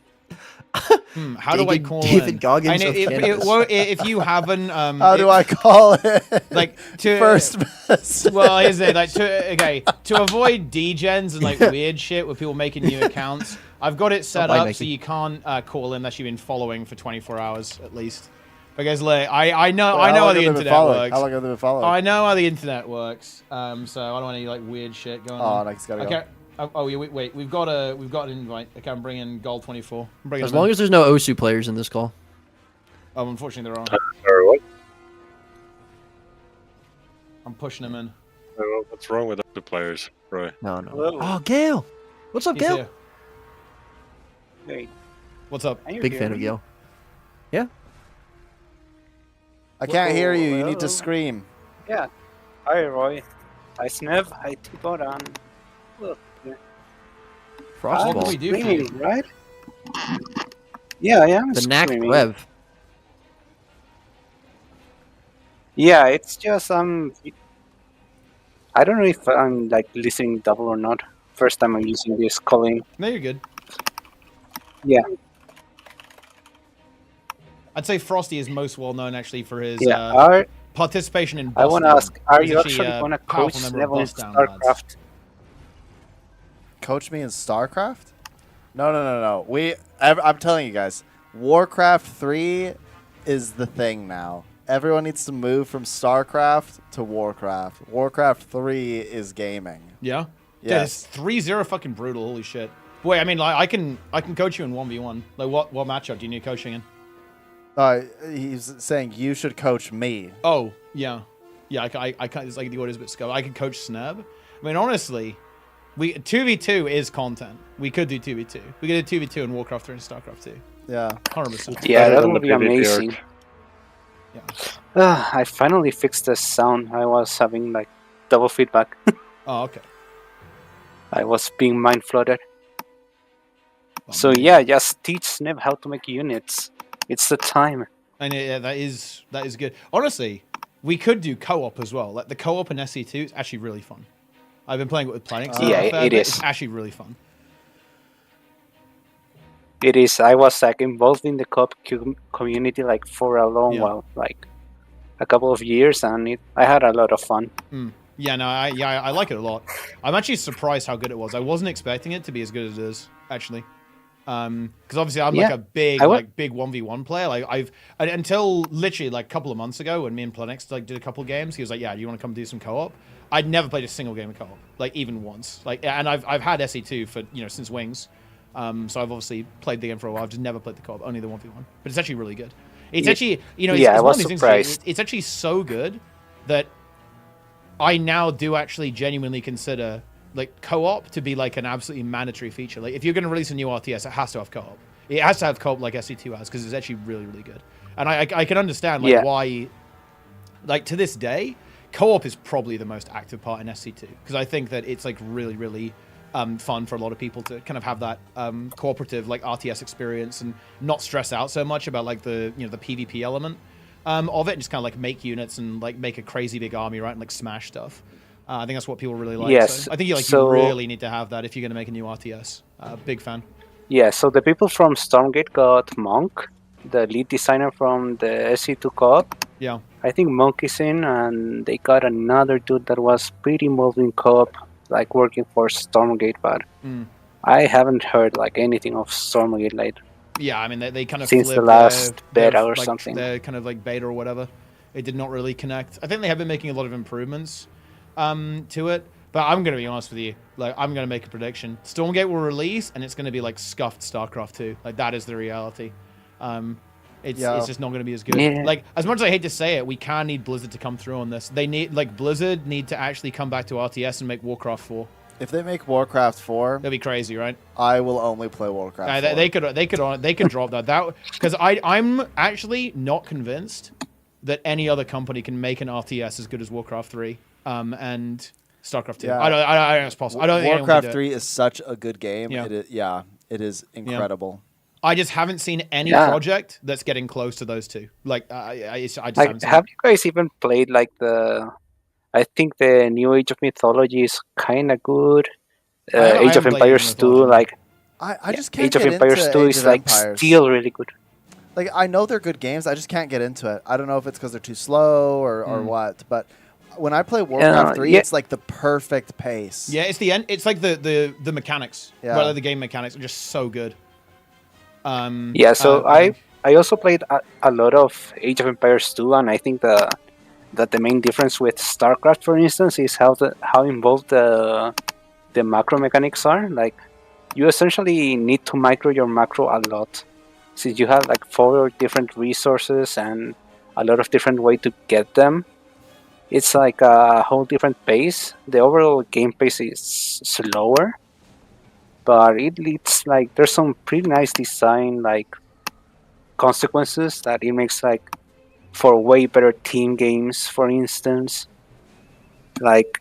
How do I call David in? Goggins And of Canada. if you haven't, How do I call it? like to First best. Well, here's it. Like to avoid degens and like weird shit with people making new accounts, I've got it set bye, up Mickey. so you can't call in unless you've been following for 24 hours at least. Because like I know how the internet works. How long have they been following? Oh, I know how the internet works. So I don't want any like weird shit going on. Oh, next gotta Okay. go. Oh, yeah, wait. We've got an invite. Okay, I'm bringing Gold 24. As long as there's no Osu players in this call. Oh, unfortunately there are. Sorry, what? I'm pushing him in. What's wrong with the players, Roy? No. Hello. Oh, Gail. What's up, He's Gail? here. Hey, What's up? can you Big hear fan me? of Gail. Yeah. I can't hear you. You need to Hello. scream. Yeah. Hi, Roy. Hi, Snev. Hi, T-Bodan. Look. Frostball. What can we do for you? Screaming, right? Yeah, I am The Knack screaming. Rev. Yeah, it's just I don't know if I'm like listening double or not. First time I'm using this calling. No, you're good. Yeah. I'd say Frosty is most well known actually for his Yeah. participation in. I want to Bust ask: Are He's you actually actually a gonna powerful coach member of Snev in Bust Down, lads. StarCraft? Coach me in StarCraft? No. I'm telling you guys, Warcraft 3 is the thing now. Everyone needs to move from StarCraft to Warcraft. Warcraft 3 is gaming. Yeah. Yes. Yeah, it's 3-0 fucking brutal. Holy shit. Boy, I mean, like, I can coach you in 1v1. Like, what matchup do you need coaching in? He's saying you should coach me. Oh, Yeah. Yeah, I can't, it's like the order's a bit scuffed. I could coach Sneb. I mean, honestly, 2v2 is content. We could do 2v2. We could do 2v2 in Warcraft 3 and StarCraft 2. Yeah. 100%. Yeah, Better that than would the be PvP amazing. Yeah. I finally fixed the sound. I was having like double feedback. Oh, okay. I was being mind flooded. Well, So maybe. yeah, just teach Snib how to make units. It's the time. And yeah, that is good. Honestly, we could do co-op as well. Like the co-op in SC2 is actually really fun. I've been playing it with Planix. Yeah, it is. It's actually really fun. It is. I was like involved in the co-op community like for a long while, like a couple of years, and I had a lot of fun. Yeah, no, I like it a lot. I'm actually surprised how good it was. I wasn't expecting it to be as good as it is, actually. Because obviously I'm like a big 1v1 player. Like until literally like a couple of months ago when me and Planix like did a couple of games, he was like, "Yeah, do you want to come do some co-op?" I'd never played a single game of co-op, like even once. Like, and I've had SE2 for since Wings, so I've obviously played the game for a while. I've just never played the co-op, only the 1v1. But it's actually really good. It's actually it's I one was of these surprised. things. It's actually so good that I now do actually genuinely consider like co-op to be like an absolutely mandatory feature. Like if you're going to release a new RTS, it has to have co-op. It has to have co-op like SC2 has because it's actually really, really good. And I can understand like why, like to this day, co-op is probably the most active part in SC2 because I think that it's like really, really fun for a lot of people to kind of have that cooperative like RTS experience and not stress out so much about like the the PvP element of it and just kind of like make units and like make a crazy big army, right, and like smash stuff. I think that's what people really like. Yes. So I think you really need to have that if you're going to make a new RTS. Big fan. Yeah, so the people from Stormgate got Monk, the lead designer from the SC2 co-op. Yeah. I think Monk is in, and they got another dude that was pretty involved in co-op, like working for Stormgate, but I haven't heard like anything of Stormgate like Yeah, I mean they kind of since the last beta or like, something. Their kind of like beta or whatever. It did not really connect. I think they have been making a lot of improvements to it, but I'm gonna be honest with you. Like I'm gonna make a prediction. Stormgate will release, and it's gonna be like scuffed StarCraft 2. Like that is the reality. It's just not gonna be as good. Yeah. Like as much as I hate to say it, we can need Blizzard to come through on this. They need Blizzard need to actually come back to RTS and make Warcraft 4. If they make Warcraft 4, That'd be crazy, right? I will only play Warcraft 4. They could drop that because I'm actually not convinced that any other company can make an RTS as good as Warcraft 3 and StarCraft 2. Yeah. I don't think it's possible. I don't think anyone can Warcraft do it. 3 is such a good game. Yeah. It is incredible. I just haven't seen any project that's getting close to those two. Like I just haven't seen have you guys even played like I think the new Age of Mythology is kind of good. Age of Empires 2, like I just can't Age of get Empires into 2 Age is of like Empires. still really good. Like I know they're good games, I just can't get into it. I don't know if it's because they're too slow or what, but when I play Warcraft 3, it's like the perfect pace. Yeah, it's the end. It's like the mechanics. Yeah. Well, the game mechanics are just so good. So I also played a lot of Age of Empires 2, and I think that the main difference with StarCraft, for instance, is how involved the macro mechanics are. Like you essentially need to micro your macro a lot, since you have like 4 different resources and a lot of different ways to get them. It's like a whole different pace. The overall game pace is slower, but it leads like there's some pretty nice design like consequences that it makes like for way better team games. For instance, like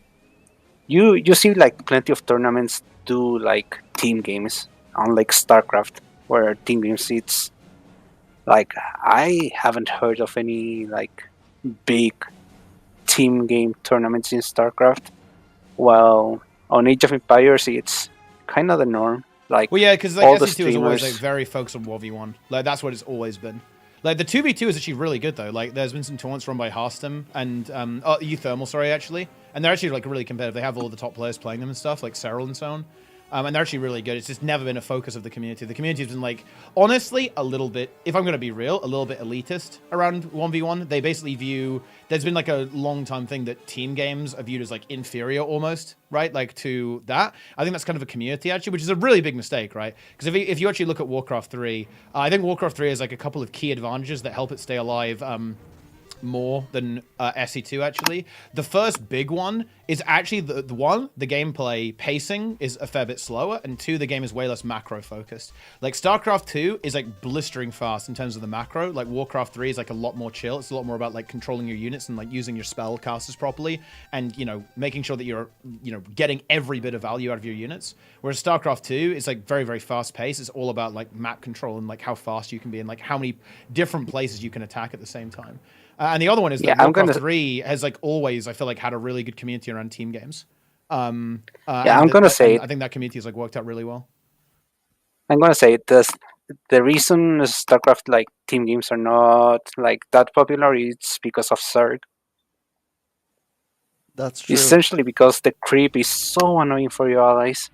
you see like plenty of tournaments do like team games, unlike StarCraft, where team games it's like I haven't heard of any like big team game tournaments in StarCraft. While on Age of Empires it's kind of the norm. Like, well, yeah, because like all the SC2 is always like streamers- very focused on 1v1. Like that's what it's always been. Like the 2v2 is actually really good though. Like there's been some tournaments run by Hardstuck and Thermal, sorry, actually, and they're actually like really competitive. They have all the top players playing them and stuff, like Cyril and so on. And they're actually really good. It's just never been a focus of the community. The community has been like, honestly, a little bit, if I'm going to be real, a little bit elitist around 1v1. They basically view, there's been like a long time thing that team games are viewed as like inferior almost, right? Like to that. I think that's kind of a community actually, which is a really big mistake, right? Because if you actually look at Warcraft 3, I think Warcraft 3 has like a couple of key advantages that help it stay alive more than SE2 actually. The first big one is actually the gameplay pacing is a fair bit slower, and 2, the game is way less macro focused. Like StarCraft 2 is like blistering fast in terms of the macro. Like Warcraft 3 is like a lot more chill. It's a lot more about like controlling your units and like using your spell casters properly, and you know, making sure that you're, you know, getting every bit of value out of your units. Whereas StarCraft 2 is like very, very fast paced. It's all about like map control and like how fast you can be and like how many different places you can attack at the same time. And the other one is that Warcraft 3 has like always, I feel like, had a really good community around team games. I'm gonna say I think that community has like worked out really well. I'm gonna say this. The reason StarCraft like team games are not like that popular is because of Zerg. That's true. Essentially because the creep is so annoying for your allies.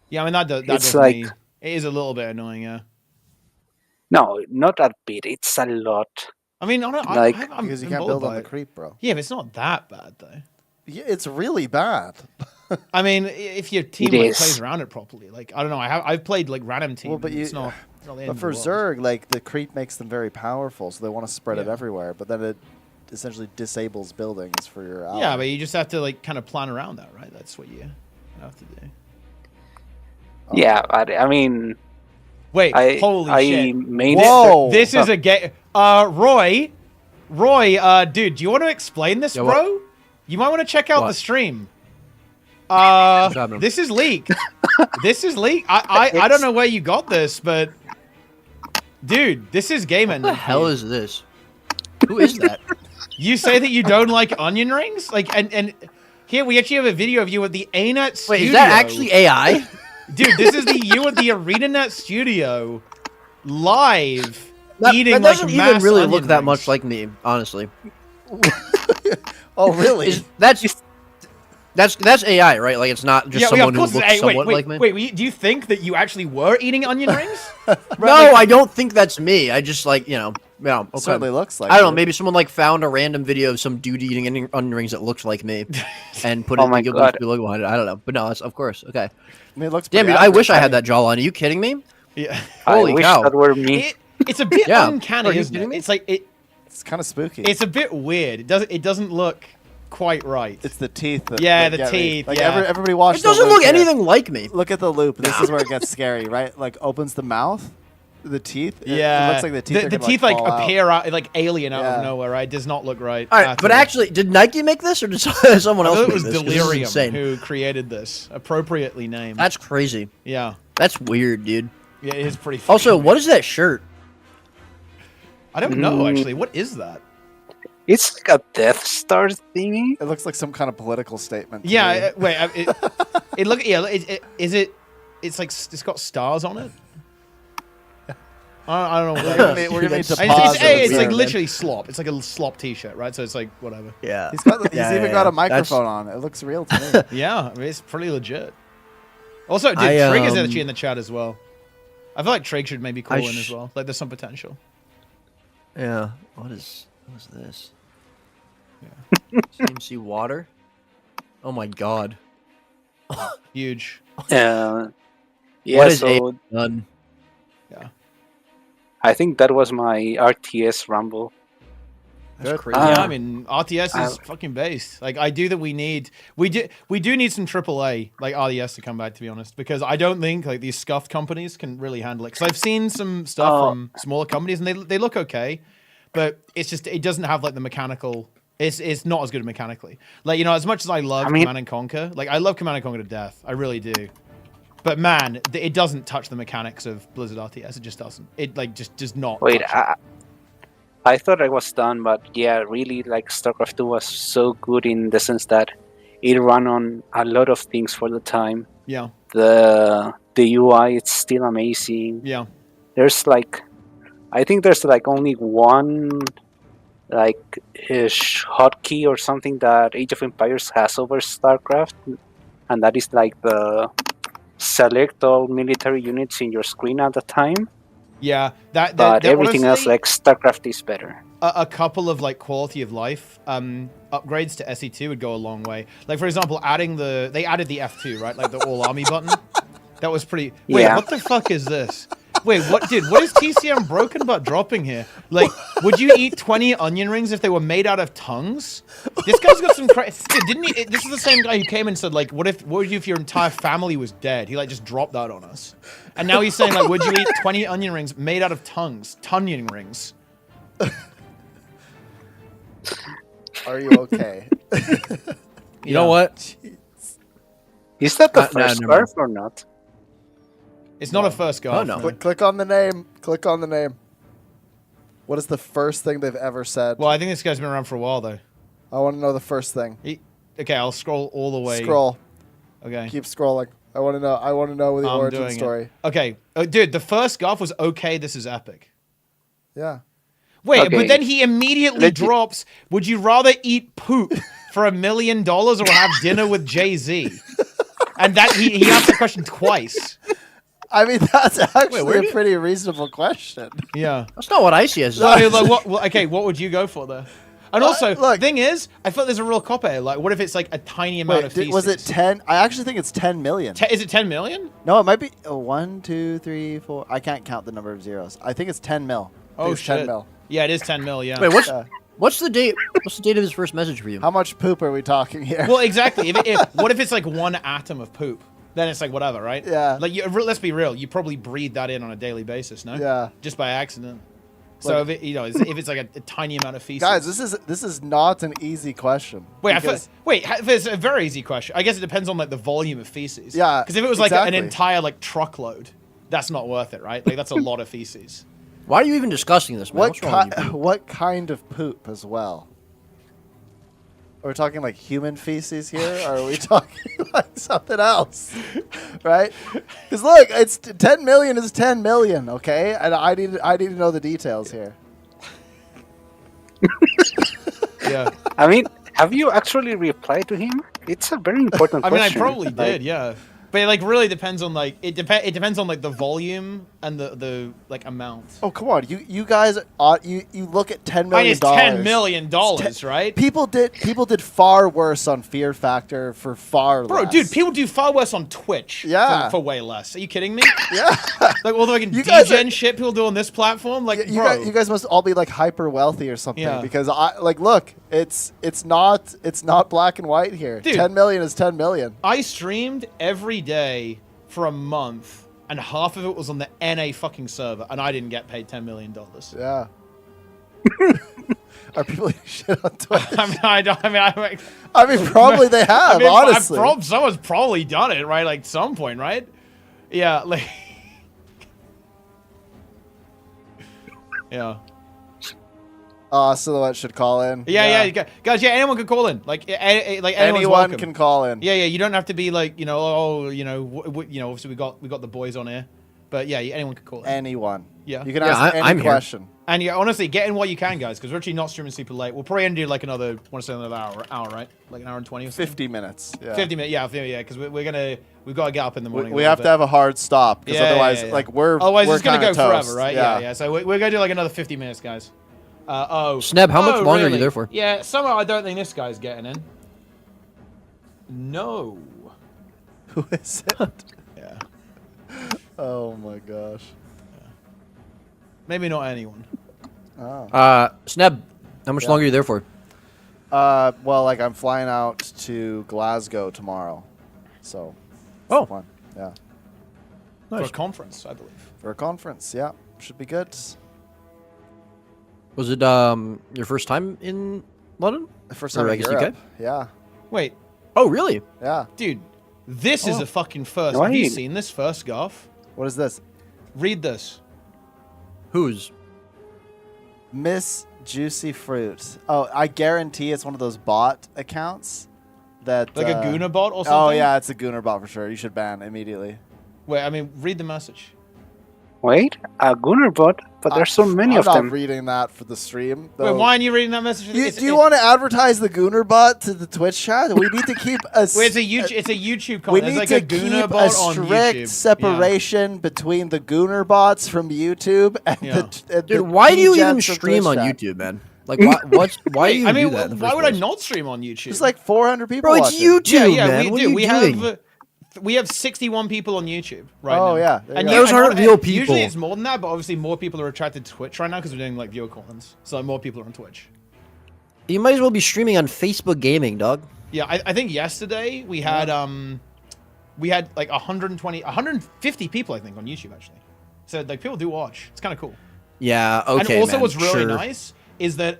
Yeah, I mean that It's like it is a little bit annoying. Yeah. No, not that bit. It's a lot. I mean, I'm because you can't build on the creep, bro. Yeah, but it's not that bad though. Yeah, it's really bad. I mean, if your team like, plays around it properly, like I don't know, I've played like random team. Well, but it's not the end but of for the world. Zerg, like the creep makes them very powerful, so they want to spread it everywhere. But then it essentially disables buildings for your ally. Yeah, but you just have to like kind of plan around that, right? That's what you have to do. Oh. Yeah, I mean. Wait, holy shit! Whoa! This is a game. Roy, dude, do you want to explain this, bro? You might want to check out the stream. This is leaked. This is leaked. I don't know where you got this, but dude, this is game ending. What the hell is this? Who is that? You say that you don't like onion rings, like, and here we actually have a video of you at the ArenaNet studio. Wait, is that actually AI? Dude, this is you at the ArenaNet studio, live, eating that doesn't like mass even really onion look that rings. much like me, honestly. Oh, really? That's AI, right? Like it's not just someone who looks somewhat like me. Wait, do you think that you actually were eating onion rings? No, I don't think that's me. I just like, okay. It certainly looks like I don't know, maybe someone like found a random video of some dude eating onion rings that looked like me and put it in the gw2 logo behind it. I don't know. But no, that's of course. Okay. I mean, it looks damn, dude, I wish I had that jawline. Are you kidding me? Yeah. Holy cow. That were me. It's a bit uncanny, isn't it? It's like it's kind of spooky. It's a bit weird. It doesn't look quite right. It's the teeth. That the teeth. Like everybody watched. It doesn't look anything like me. Look at the loop. This is where it gets scary, right? Like opens the mouth, the teeth. Yeah, it looks like the teeth. The teeth like appear out, like alien out of nowhere. Right? Does not look right. All right, but actually, did Nike make this or did someone else? It was Delirium who created this, appropriately named. That's crazy. Yeah, that's weird, dude. Yeah, it is pretty. Also, what is that shirt? I don't know actually. What is that? It's like a Death Star thingy. It looks like some kind of political statement. Yeah, wait. It look. Yeah, is it? It's like it's got stars on it. I don't know. We're gonna need to pause. It's like literally slop. It's like a slop T-shirt, right? So it's like whatever. Yeah. He's even got a microphone on it. It looks real to me. Yeah, I mean, it's pretty legit. Also, dude, Trig is actually in the chat as well. I feel like Trig should maybe call in as well. Like, there's some potential. Yeah. What is this? Yeah. CMC water. Oh my god. Huge. Yeah. What is so done? Yeah. I think that was my RTS rumble. That's crazy. Yeah, I mean RTS is fucking based. Like we do need some AAA like RDS to come back, to be honest, because I don't think like these scuffed companies can really handle it. Because I've seen some stuff from smaller companies and they look okay, but it's just it doesn't have like the mechanical. It's not as good mechanically. Like, as much as I love Command and Conquer, like I love Command and Conquer to death. I really do. But man, it doesn't touch the mechanics of Blizzard RTS. It just doesn't. It like just does not. Wait, I thought I was done, but yeah, really, like StarCraft 2 was so good in the sense that it ran on a lot of things for the time. Yeah. The UI, it's still amazing. Yeah. There's like, I think there's like only one like hotkey or something that Age of Empires has over StarCraft, and that is like the select all military units in your screen at the time. Yeah, but everything else, like StarCraft, is better. A couple of like quality of life upgrades to SE2 would go a long way. Like for example, they added the F2, right? Like the all army button. That was pretty. Wait, what the fuck is this? Wait, what, dude? What is TCM broken about dropping here? Like, would you eat 20 onion rings if they were made out of tongues? This guy's got some crazy. Didn't he? This is the same guy who came and said, like, what would you if your entire family was dead? He like just dropped that on us, and now he's saying like, would you eat 20 onion rings made out of tongues? Tunyon rings. Are you okay? You know what? Is that the No, first never mind. scarf or not? It's not a first go. Oh, no. Click on the name. Click on the name. What is the first thing they've ever said? Well, I think this guy's been around for a while though. I want to know the first thing. Okay, I'll scroll all the way. Scroll. Okay. Keep scrolling. I want to know. I want to know the I'm origin doing it. story. Okay, dude, the first scarf was okay. This is epic. Yeah. Wait, Okay. but then he immediately drops. Would you rather eat poop for $1 million or have dinner with Jay-Z? And that he asked the question twice. I mean, that's actually where a did- pretty reasonable question. Yeah. That's not what I see as. So, I mean, like, what would you go for there? And also, look- thing is, I feel there's a real cop here. Like, what if it's like a tiny amount of feces? Was it 10? I actually think it's 10 million. Is it 10 million? No, it might be 1, 2, 3, 4. I can't count the number of zeros. I think it's 10 mil. I think Oh it's shit. 10 mil. Yeah, it is 10 mil. Yeah. Wait, Yeah. what's the date? What's the date of his first message for you? How much poop are we talking here? Well, exactly. What if it's like one atom of poop? Then it's like whatever, right? Yeah. Like, let's be real. You probably breathe that in on a daily basis, no? Yeah. Just by accident. So Look- if it's like a tiny amount of feces. Guys, this is not an easy question. Wait, because- it's a very easy question. I guess it depends on like the volume of feces. Yeah, Because if it was like an exactly. entire like truckload, that's not worth it, right? Like that's a lot of feces. Why are you even discussing this, man? What's wrong with you? what kind of poop as well? Are we talking like human feces here, or are we talking like something else? Right? Because look, it's 10 million is 10 million, okay? And I need to know the details here. Yeah. I mean, have you actually replied to him? It's a very important I mean, I question. probably Like, did, yeah. But it like really depends on like it depends on like the volume and the like amount. Oh come on, you guys, you look at $10 I mean, million. it's $10 million, right? People did far worse on Fear Factor for far Bro, less. dude, people do far worse on Twitch. Yeah. For way less. Are you kidding me? Yeah. Like all the fucking You guys degen shit people do on this platform, like bro. you guys must all be like hyper wealthy or something Yeah. because look, it's not black and white here. Dude. 10 million is 10 million. I streamed every day for a month, and half of it was on the NA fucking server, and I didn't get paid $10 million. Yeah. Are people eating shit on Twitch? I mean, Probably they have, honestly. Someone's probably done it, right? Like some point, right? Yeah, like yeah. Silhouette should call in. Yeah. Guys, yeah, anyone can call in. Like anyone's Anyone welcome. can call in. Yeah, you don't have to be like, obviously we got the boys on here, but yeah, anyone can call in. Anyone. Yeah. You can Yeah, ask any I'm here. question. And yeah, honestly, get in while you can, guys, because we're actually not streaming super late. We'll probably end do like another hour, right? Like an hour and 20 or something. 50 minutes. Yeah. 50 minutes, yeah, because we've got to get up in the morning. We have to have a hard stop because otherwise, like otherwise we're it's gonna kinda go forever, toast. right? Yeah. So we're gonna do like another 50 minutes, guys. Sneb, how much longer are you really? there for? Yeah, somehow I don't think this guy's getting in. No. Who is it? Yeah. Oh my gosh. Maybe not anyone. Oh. Sneb, how much Yeah. longer are you there for? Well, like I'm flying out to Glasgow tomorrow, so. it's Oh. fun. Yeah. For a conference, I believe. For a conference, yeah, should be good. Was it your first time in London? The first Or time I in guess Europe. UK? Yeah, Wait, Oh, really? yeah. dude, this is Oh. a fucking first. Why Have you you- seen this first, Garth? What is this? Read this. Whose? Miss Juicy Fruit. Oh, I guarantee it's one of those bot accounts that. Like a Gooner bot or something? Oh yeah, it's a Gooner bot for sure. You should ban immediately. Wait, I mean, read the message. Wait, a Gunner bot, but there's so many I'm of not them. reading that for the stream. Wait, though. why aren't you reading that message? Do you want to advertise the Gooner bot to the Twitch chat? We need to keep a. Wait, it's a YouTube comment. We There's need like to a Gooner keep bot a on strict YouTube. separation between the Gooner bots from YouTube and Yeah. the Dude, why do you even PGents from stream Twitch on chat. YouTube, man? Like, why do you I even mean, do that? In the why first would I place? not stream on YouTube? There's like 400 people Well, it's watching. YouTube, yeah, man. we What do. are you We doing? have we have 61 people on YouTube right now. Oh yeah, And Those aren't real people. Usually it's more than that, but obviously more people are attracted to Twitch right now because we're doing like viewer call-ins. So like, more people are on Twitch. You might as well be streaming on Facebook Gaming, dog. Yeah, I think yesterday we had like 150 people I think on YouTube actually. So like people do watch. It's kind of cool. Yeah. Okay. And also man, what's really sure. nice is that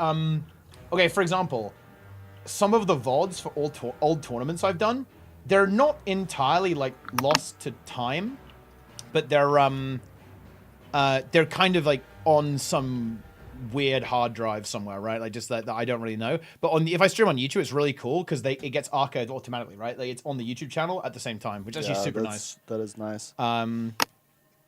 okay, for example, some of the VODs for old tournaments I've done, they're not entirely like lost to time, but they're kind of like on some weird hard drive somewhere, right? Like just that I don't really know. But if I stream on YouTube, it's really cool because it gets archived automatically, right? Like it's on the YouTube channel at the same time, which is actually super nice. That is nice.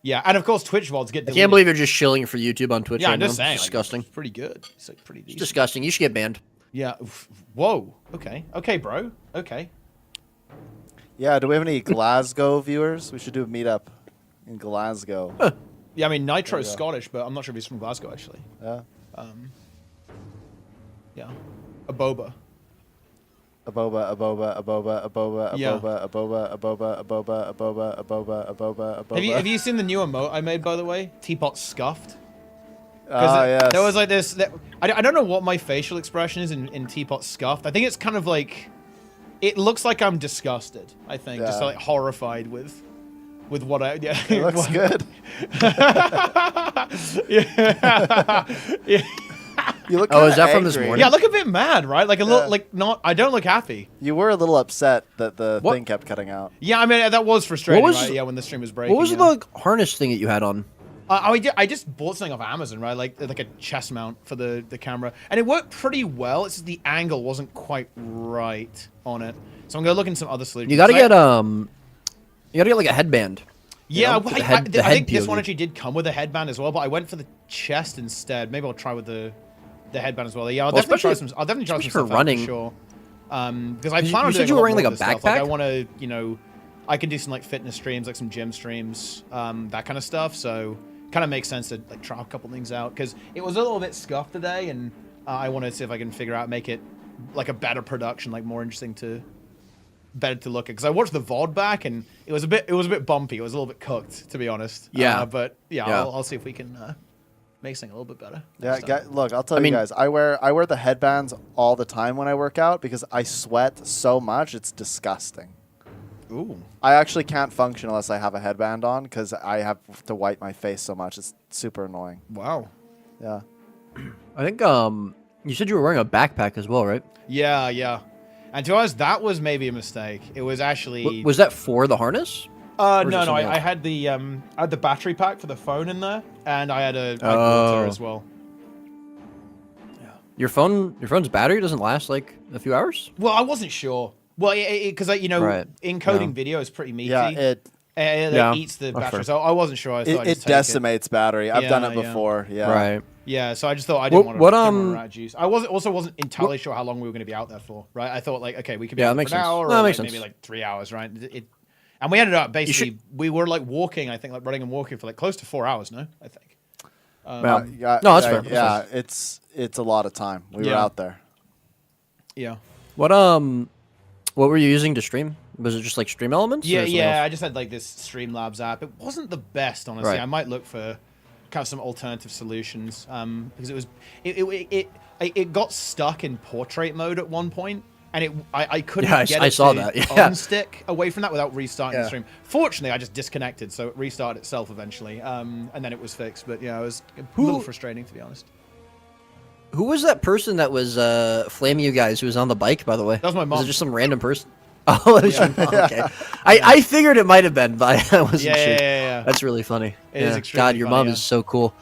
Yeah, and of course Twitch VODs get deleted. I can't believe you're just shilling for YouTube on Twitch. Yeah, right I'm just now. saying. Disgusting. Like, it's pretty good. It's like pretty decent. It's disgusting. You should get banned. Yeah. Whoa. Okay. Okay, bro. Okay. Yeah. Do we have any Glasgow viewers? We should do a meetup in Glasgow. Yeah, I mean Nitro's Scottish, but I'm not sure if he's from Glasgow actually. Yeah. Yeah. Aboba. Aboba, aboba, aboba, aboba, Yeah. aboba, aboba, aboba, aboba, aboba, aboba, aboba, aboba. Have you seen the new emote I made, by the way? Teapot scuffed. Ah, yes. There was like this. I don't know what my facial expression is in Teapot scuffed. I think it's kind of like, it looks like I'm disgusted. I think just Yeah. like horrified with what I. Yeah. It looks good. Yeah. Yeah. You look Oh, is kinda that from this angry. morning? Yeah, I look a bit mad, right? Like a Yeah. little, like not. I don't look happy. You were a little upset that the What? thing kept cutting out. Yeah, I mean that was frustrating, What was- right? Yeah, when the stream was breaking. What was yeah. the harness thing that you had on? I just bought something off Amazon, right? Like a chest mount for the camera, and it worked pretty well. It's just the angle wasn't quite right on it, so I'm gonna look into some other solutions. You gotta So get like a headband. yeah, know, well, the I head think this POV. one actually did come with a headband as well, but I went for the chest instead. Maybe I'll try with the headband as well. Yeah, I'll Well, definitely try especially- some. I'll definitely try some especially for stuff out running. for sure. Because I You plan on said doing you a were lot wearing, more like, of a this stuff. Like, I backpack? want to, I can do some like fitness streams, like some gym streams, that kind of stuff. So kind of makes sense to like try a couple things out because it was a little bit scuffed today, and I want to see if I can figure out make it like a better production, like more interesting better to look at. Because I watched the VOD back and it was a bit bumpy. It was a little bit cooked, to be honest. Yeah. But yeah, Yeah. I'll see if we can make something a little bit better. Yeah, next time. look, I'll tell you guys, I wear the headbands all the time when I work out because I sweat so much, it's disgusting. Ooh. I actually can't function unless I have a headband on because I have to wipe my face so much. It's super annoying. Wow. Yeah. I think you said you were wearing a backpack as well, right? Yeah, yeah. And to us, that was maybe a mistake. It was actually. Was that for the harness? No, or is it no. something I else? had the battery pack for the phone in there, and I had I had Oh. water as well. Your phone's battery doesn't last like a few hours. Well, I wasn't sure. Well, because Right. encoding Yeah. video is pretty meaty. Yeah, it Yeah, eats the that's battery, fair. so I wasn't sure. I thought I'd it just take decimates battery. I've done Yeah, it yeah. before. Yeah. Right. Yeah, so I just thought I didn't What- want to what, run out of juice. I wasn't entirely sure how long we were going to be out there for, right? I thought like, okay, we could be Yeah, out that for makes an sense. hour No, that or makes like, maybe sense. like 3 hours, right? And we ended up basically should- we were like walking, I think, like running and walking for like close to 4 hours. No, I think. Yeah. No, No, that's fair. That's fair. it's a lot of time. We were Yeah. out there. Yeah. What were you using to stream? Was it just like Stream Elements? or Yeah, something yeah. else? I just had like this Streamlabs app. It wasn't the best, honestly. Right. I might look for kind of some alternative solutions because it got stuck in portrait mode at one point, and I couldn't Yeah, get I it saw to that, yeah. unstick away from that without restarting the Yeah. stream. Fortunately, I just disconnected, so it restarted itself eventually, and then it was fixed. But yeah, it was a little frustrating, to be honest. Who was that person that was flaming you guys who was on the bike, by the way? That was my Was mom. it just some random person? Oh, it was your mom. Okay. I figured it might have been, but I wasn't Yeah, sure. yeah. That's really funny. It is Yeah. extremely God, your funny, mom yeah. is so cool.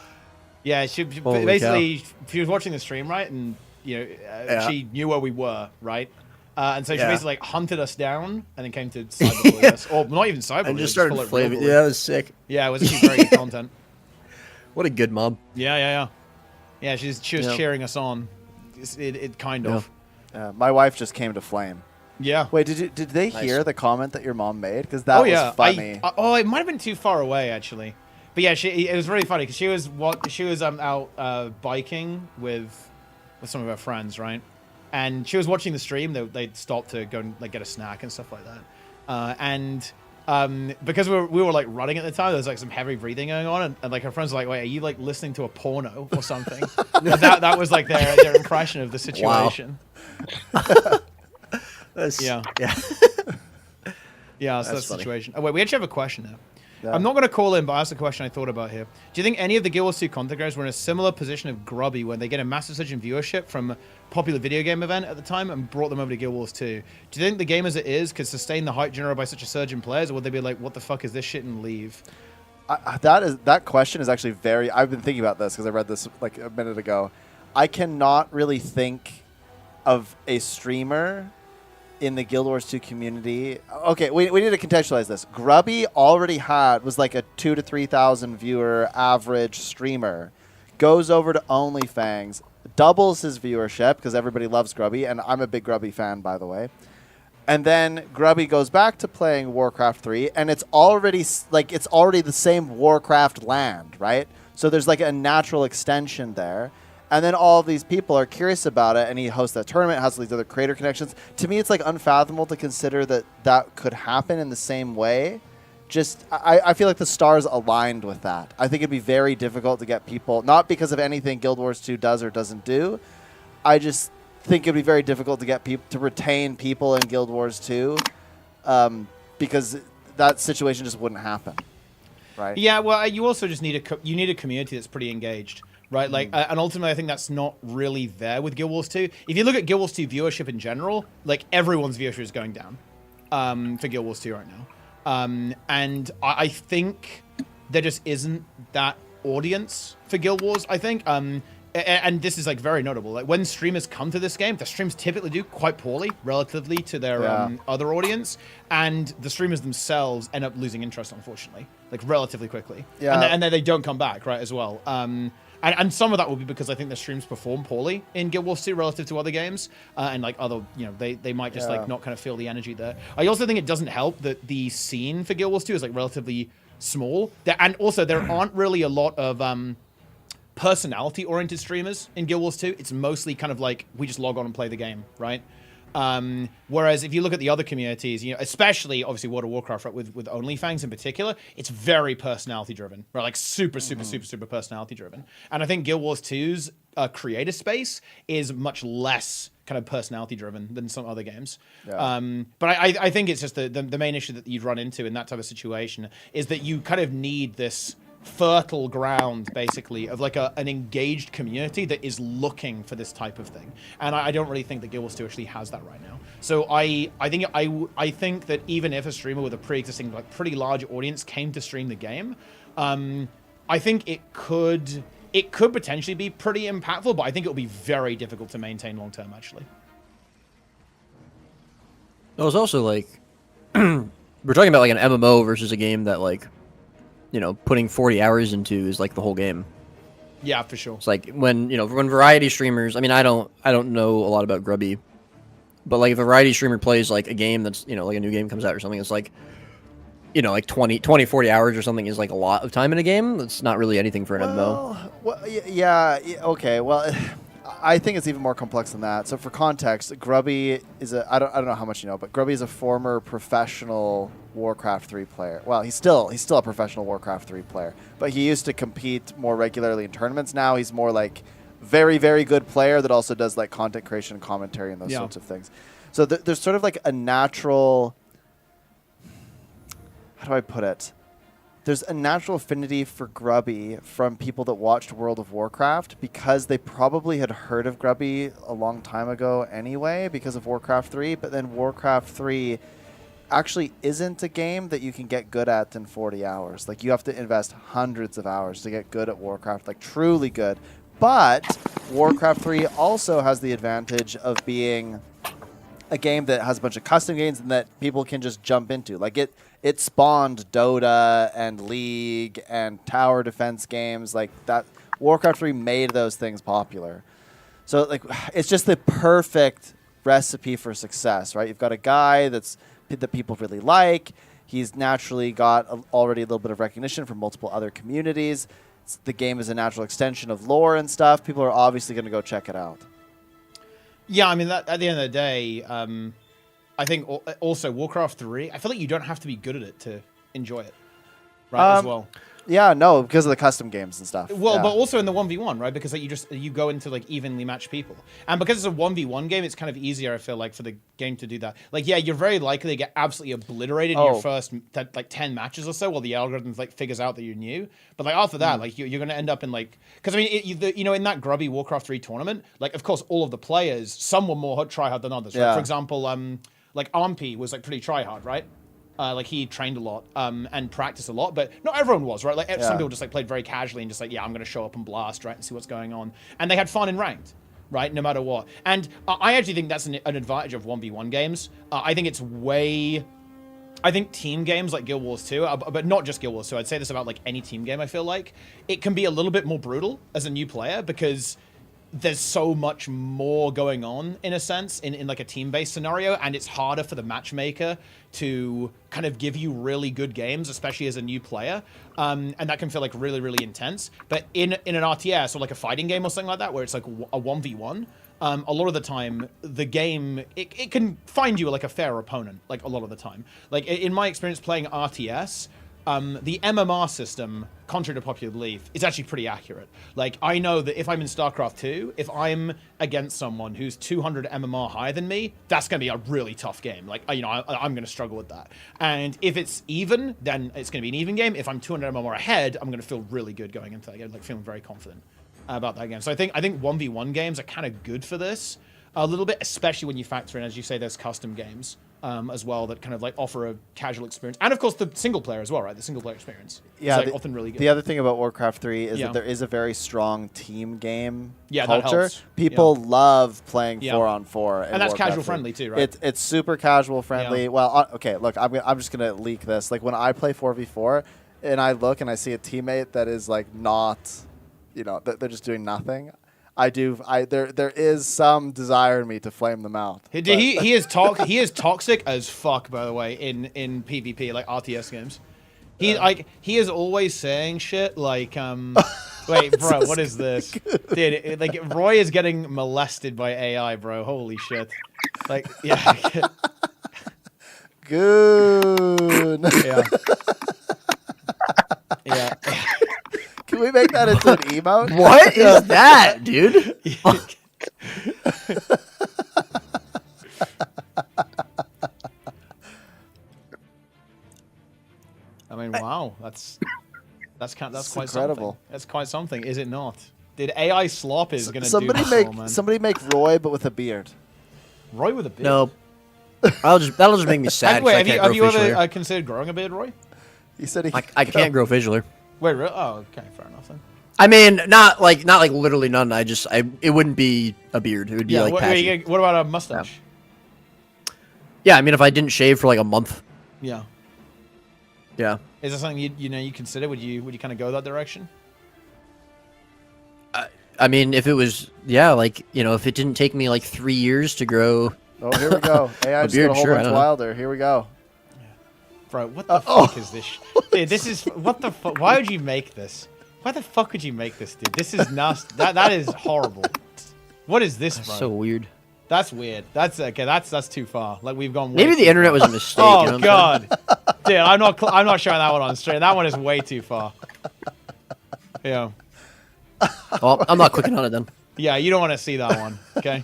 Yeah, she Holy basically she was watching the stream, right, and Yeah. she knew where we were, right, and so she Yeah. basically like hunted us down and then came to cyberbully us, or not even cyberbully, And just full started of flaming. real Yeah, bully. that was sick. Yeah, it was actually very good content. What a good mom. Yeah. She was Yeah. cheering us on. It kind of. My wife just came to flame. Yeah. Wait, did they Nice. hear the comment that your mom made? Because that Oh was yeah. funny. It might have been too far away actually, but yeah, it was really funny because she was out biking with some of her friends, right? And she was watching the stream. They stopped to go and like get a snack and stuff like that. And because we were like running at the time, there was like some heavy breathing going on, and like our friends were like, "Wait, are you like listening to a porno or something?" that was like their impression of the situation. Wow. Yeah. Yeah, so that's the situation. Oh, wait, we actually have a question now. Yeah. I'm not going to call in, but that's the question I thought about here. Do you think any of the Guild Wars 2 content creators were in a similar position of Grubby when they get a massive surge in viewership from a popular video game event at the time and brought them over to Guild Wars 2? Do you think the game as it is could sustain the hype generated by such a surge in players, or would they be like, what the fuck is this shit, and leave? That question is actually very... I've been thinking about this because I read this like a minute ago. I cannot really think of a streamer in the Guild Wars 2 community. Okay, we need to contextualize this. Grubby already was like a 2,000 to 3,000 viewer average streamer. Goes over to OnlyFans, doubles his viewership because everybody loves Grubby, and I'm a big Grubby fan, by the way. And then Grubby goes back to playing Warcraft 3, and it's already the same Warcraft land, right? So there's like a natural extension there. And then all of these people are curious about it, and he hosts that tournament, has these other creator connections. To me, it's like unfathomable to consider that could happen in the same way. Just, I feel like the stars aligned with that. I think it'd be very difficult to get people, not because of anything Guild Wars 2 does or doesn't do. I just think it'd be very difficult to get people to retain people in Guild Wars 2, because that situation just wouldn't happen, right? Yeah, well, you also just need a community that's pretty engaged. Right, like, and ultimately, I think that's not really there with Guild Wars 2. If you look at Guild Wars 2 viewership in general, like, everyone's viewership is going down for Guild Wars 2 right now. And I think there just isn't that audience for Guild Wars, I think. And this is, like, very notable. Like, when streamers come to this game, the streams typically do quite poorly relatively to their other audience. And the streamers themselves end up losing interest, unfortunately, like, relatively quickly. Yeah. And then they don't come back, right, as well. And some of that will be because I think the streams perform poorly in Guild Wars 2 relative to other games. And like other, they might just like not kind of feel the energy there. I also think it doesn't help that the scene for Guild Wars 2 is like relatively small. And also there aren't really a lot of personality-oriented streamers in Guild Wars 2. It's mostly kind of like, we just log on and play the game, right? Whereas if you look at the other communities, especially obviously World of Warcraft, right, with OnlyFans in particular, it's very personality driven, right? Like super personality driven. And I think Guild Wars 2's creator space is much less kind of personality driven than some other games. Yeah. But I think it's just the main issue that you'd run into in that type of situation is that you kind of need this fertile ground, basically, of like an engaged community that is looking for this type of thing. And I don't really think that Guild Wars 2 actually has that right now. So I think that even if a streamer with a pre-existing, like, pretty large audience came to stream the game, I think it could potentially be pretty impactful, but I think it will be very difficult to maintain long term, actually. It was also like we're talking about like an MMO versus a game that, like, putting 40 hours into is like the whole game. Yeah, for sure. It's like when variety streamers, I mean, I don't know a lot about Grubby, but like if a variety streamer plays like a game that's, like a new game comes out or something, it's like, like 20, 40 hours or something is like a lot of time in a game. That's not really anything for an MMO. Well, yeah, okay. Well, I think it's even more complex than that. So for context, Grubby is I don't know how much you know, but Grubby is a former professional Warcraft 3 player. Well, he's still a professional Warcraft 3 player, but he used to compete more regularly in tournaments. Now he's more like very, very good player that also does like content creation and commentary and those sorts of things. So there's sort of like a natural, how do I put it? There's a natural affinity for Grubby from people that watched World of Warcraft because they probably had heard of Grubby a long time ago anyway because of Warcraft 3, but then Warcraft 3 actually isn't a game that you can get good at in 40 hours. Like, you have to invest hundreds of hours to get good at Warcraft, like truly good. But Warcraft 3 also has the advantage of being a game that has a bunch of custom games and that people can just jump into. Like, it spawned Dota and League and tower defense games like that. Warcraft 3 made those things popular. So, like, it's just the perfect recipe for success, right? You've got a guy that people really like. He's naturally got already a little bit of recognition from multiple other communities. The game is a natural extension of lore and stuff. People are obviously going to go check it out. Yeah, I mean, at the end of the day, I think also Warcraft 3. I feel like you don't have to be good at it to enjoy it, right? As well. Yeah, no, because of the custom games and stuff. Well, yeah. but also in the 1v1, right? Because like you go into like evenly matched people, and because it's a 1v1 game, it's kind of easier. I feel like for the game to do that. Like, yeah, you're very likely to get absolutely obliterated in your first like 10 matches or so, while the algorithm like figures out that you're new. But like after that, like you're gonna end up in like, because I mean, you know, in that grubby Warcraft 3 tournament, like of course all of the players, some were more tryhard than others. Right? Yeah. For example, like Armpy was like pretty tryhard, right? Like he trained a lot and practiced a lot, but not everyone was, right? Like some people just like played very casually and just like, yeah, I'm going to show up and blast, right, and see what's going on. And they had fun in ranked, right, no matter what. And I actually think that's an advantage of 1v1 games. I think it's I think team games like Guild Wars 2, but not just Guild Wars 2, I'd say this about like any team game, I feel like. It can be a little bit more brutal as a new player because there's so much more going on, in a sense, in like a team-based scenario, and it's harder for the matchmaker to kind of give you really good games, especially as a new player, and that can feel like really, really intense. But in an RTS or like a fighting game or something like that, where it's like a 1v1, a lot of the time, the game, it can find you like a fair opponent, like a lot of the time. Like in my experience playing RTS, the MMR system, contrary to popular belief, is actually pretty accurate. Like, I know that if I'm in StarCraft 2, if I'm against someone who's 200 MMR higher than me, that's going to be a really tough game. Like, you know, I'm going to struggle with that. And if it's even, then it's going to be an even game. If I'm 200 MMR ahead, I'm going to feel really good going into that game, like feeling very confident about that game. So I think 1v1 games are kind of good for this a little bit, especially when you factor in, as you say, there's custom games. As well, that kind of like offer a casual experience, and of course the single player as well, right? The single player experience, is like often really good. The other thing about Warcraft 3 is that there is a very strong team game culture. That helps. People love playing 4-on-4, and that's casual friendly too, right? It's super casual friendly. Well, okay, look, I'm just gonna leak this. Like when I play 4v4, and I look and I see a teammate that is like not, you know, they're just doing nothing. There is some desire in me to flame them out. He is toxic as fuck, by the way, in PvP, like RTS games. He is always saying shit like wait, bro, what is this? Dude, like Roy is getting molested by AI, bro. Holy shit. Like, yeah. Good. Yeah. Yeah. Can we make that into an emote? What is that, dude? I mean, wow, that's quite incredible. something. That's quite something, is it not? Did AI slop is gonna do this, man? Somebody make Roy, but with a beard. Roy with a beard? No. That'll just make me sad. Wait, have you ever considered growing a beard, Roy? He said I can't grow facially. Wait, really? Oh, okay, fair enough then. I mean, not like literally none. It wouldn't be a beard. It would be like patchy. What about a mustache? Yeah, I mean, if I didn't shave for like a month. Yeah. Yeah. Is that something you consider? Would you kind of go that direction? I mean, if it was, like, you know, if it didn't take me like 3 years to grow. Oh, here we go. AI just got a whole bunch wilder. Here we go. Bro, what the fuck is this? Dude, this is what the fuck? Why would you make this? Why the fuck would you make this, dude? This is nasty. That is horrible. What is this, bro? So weird. That's weird. That's okay. That's too far. Like we've gone. Maybe the internet was a mistake. Oh, you know God, dude, I'm not showing that one on stream. That one is way too far. Yeah. Well, I'm not clicking on it then. Yeah, you don't want to see that one. Okay.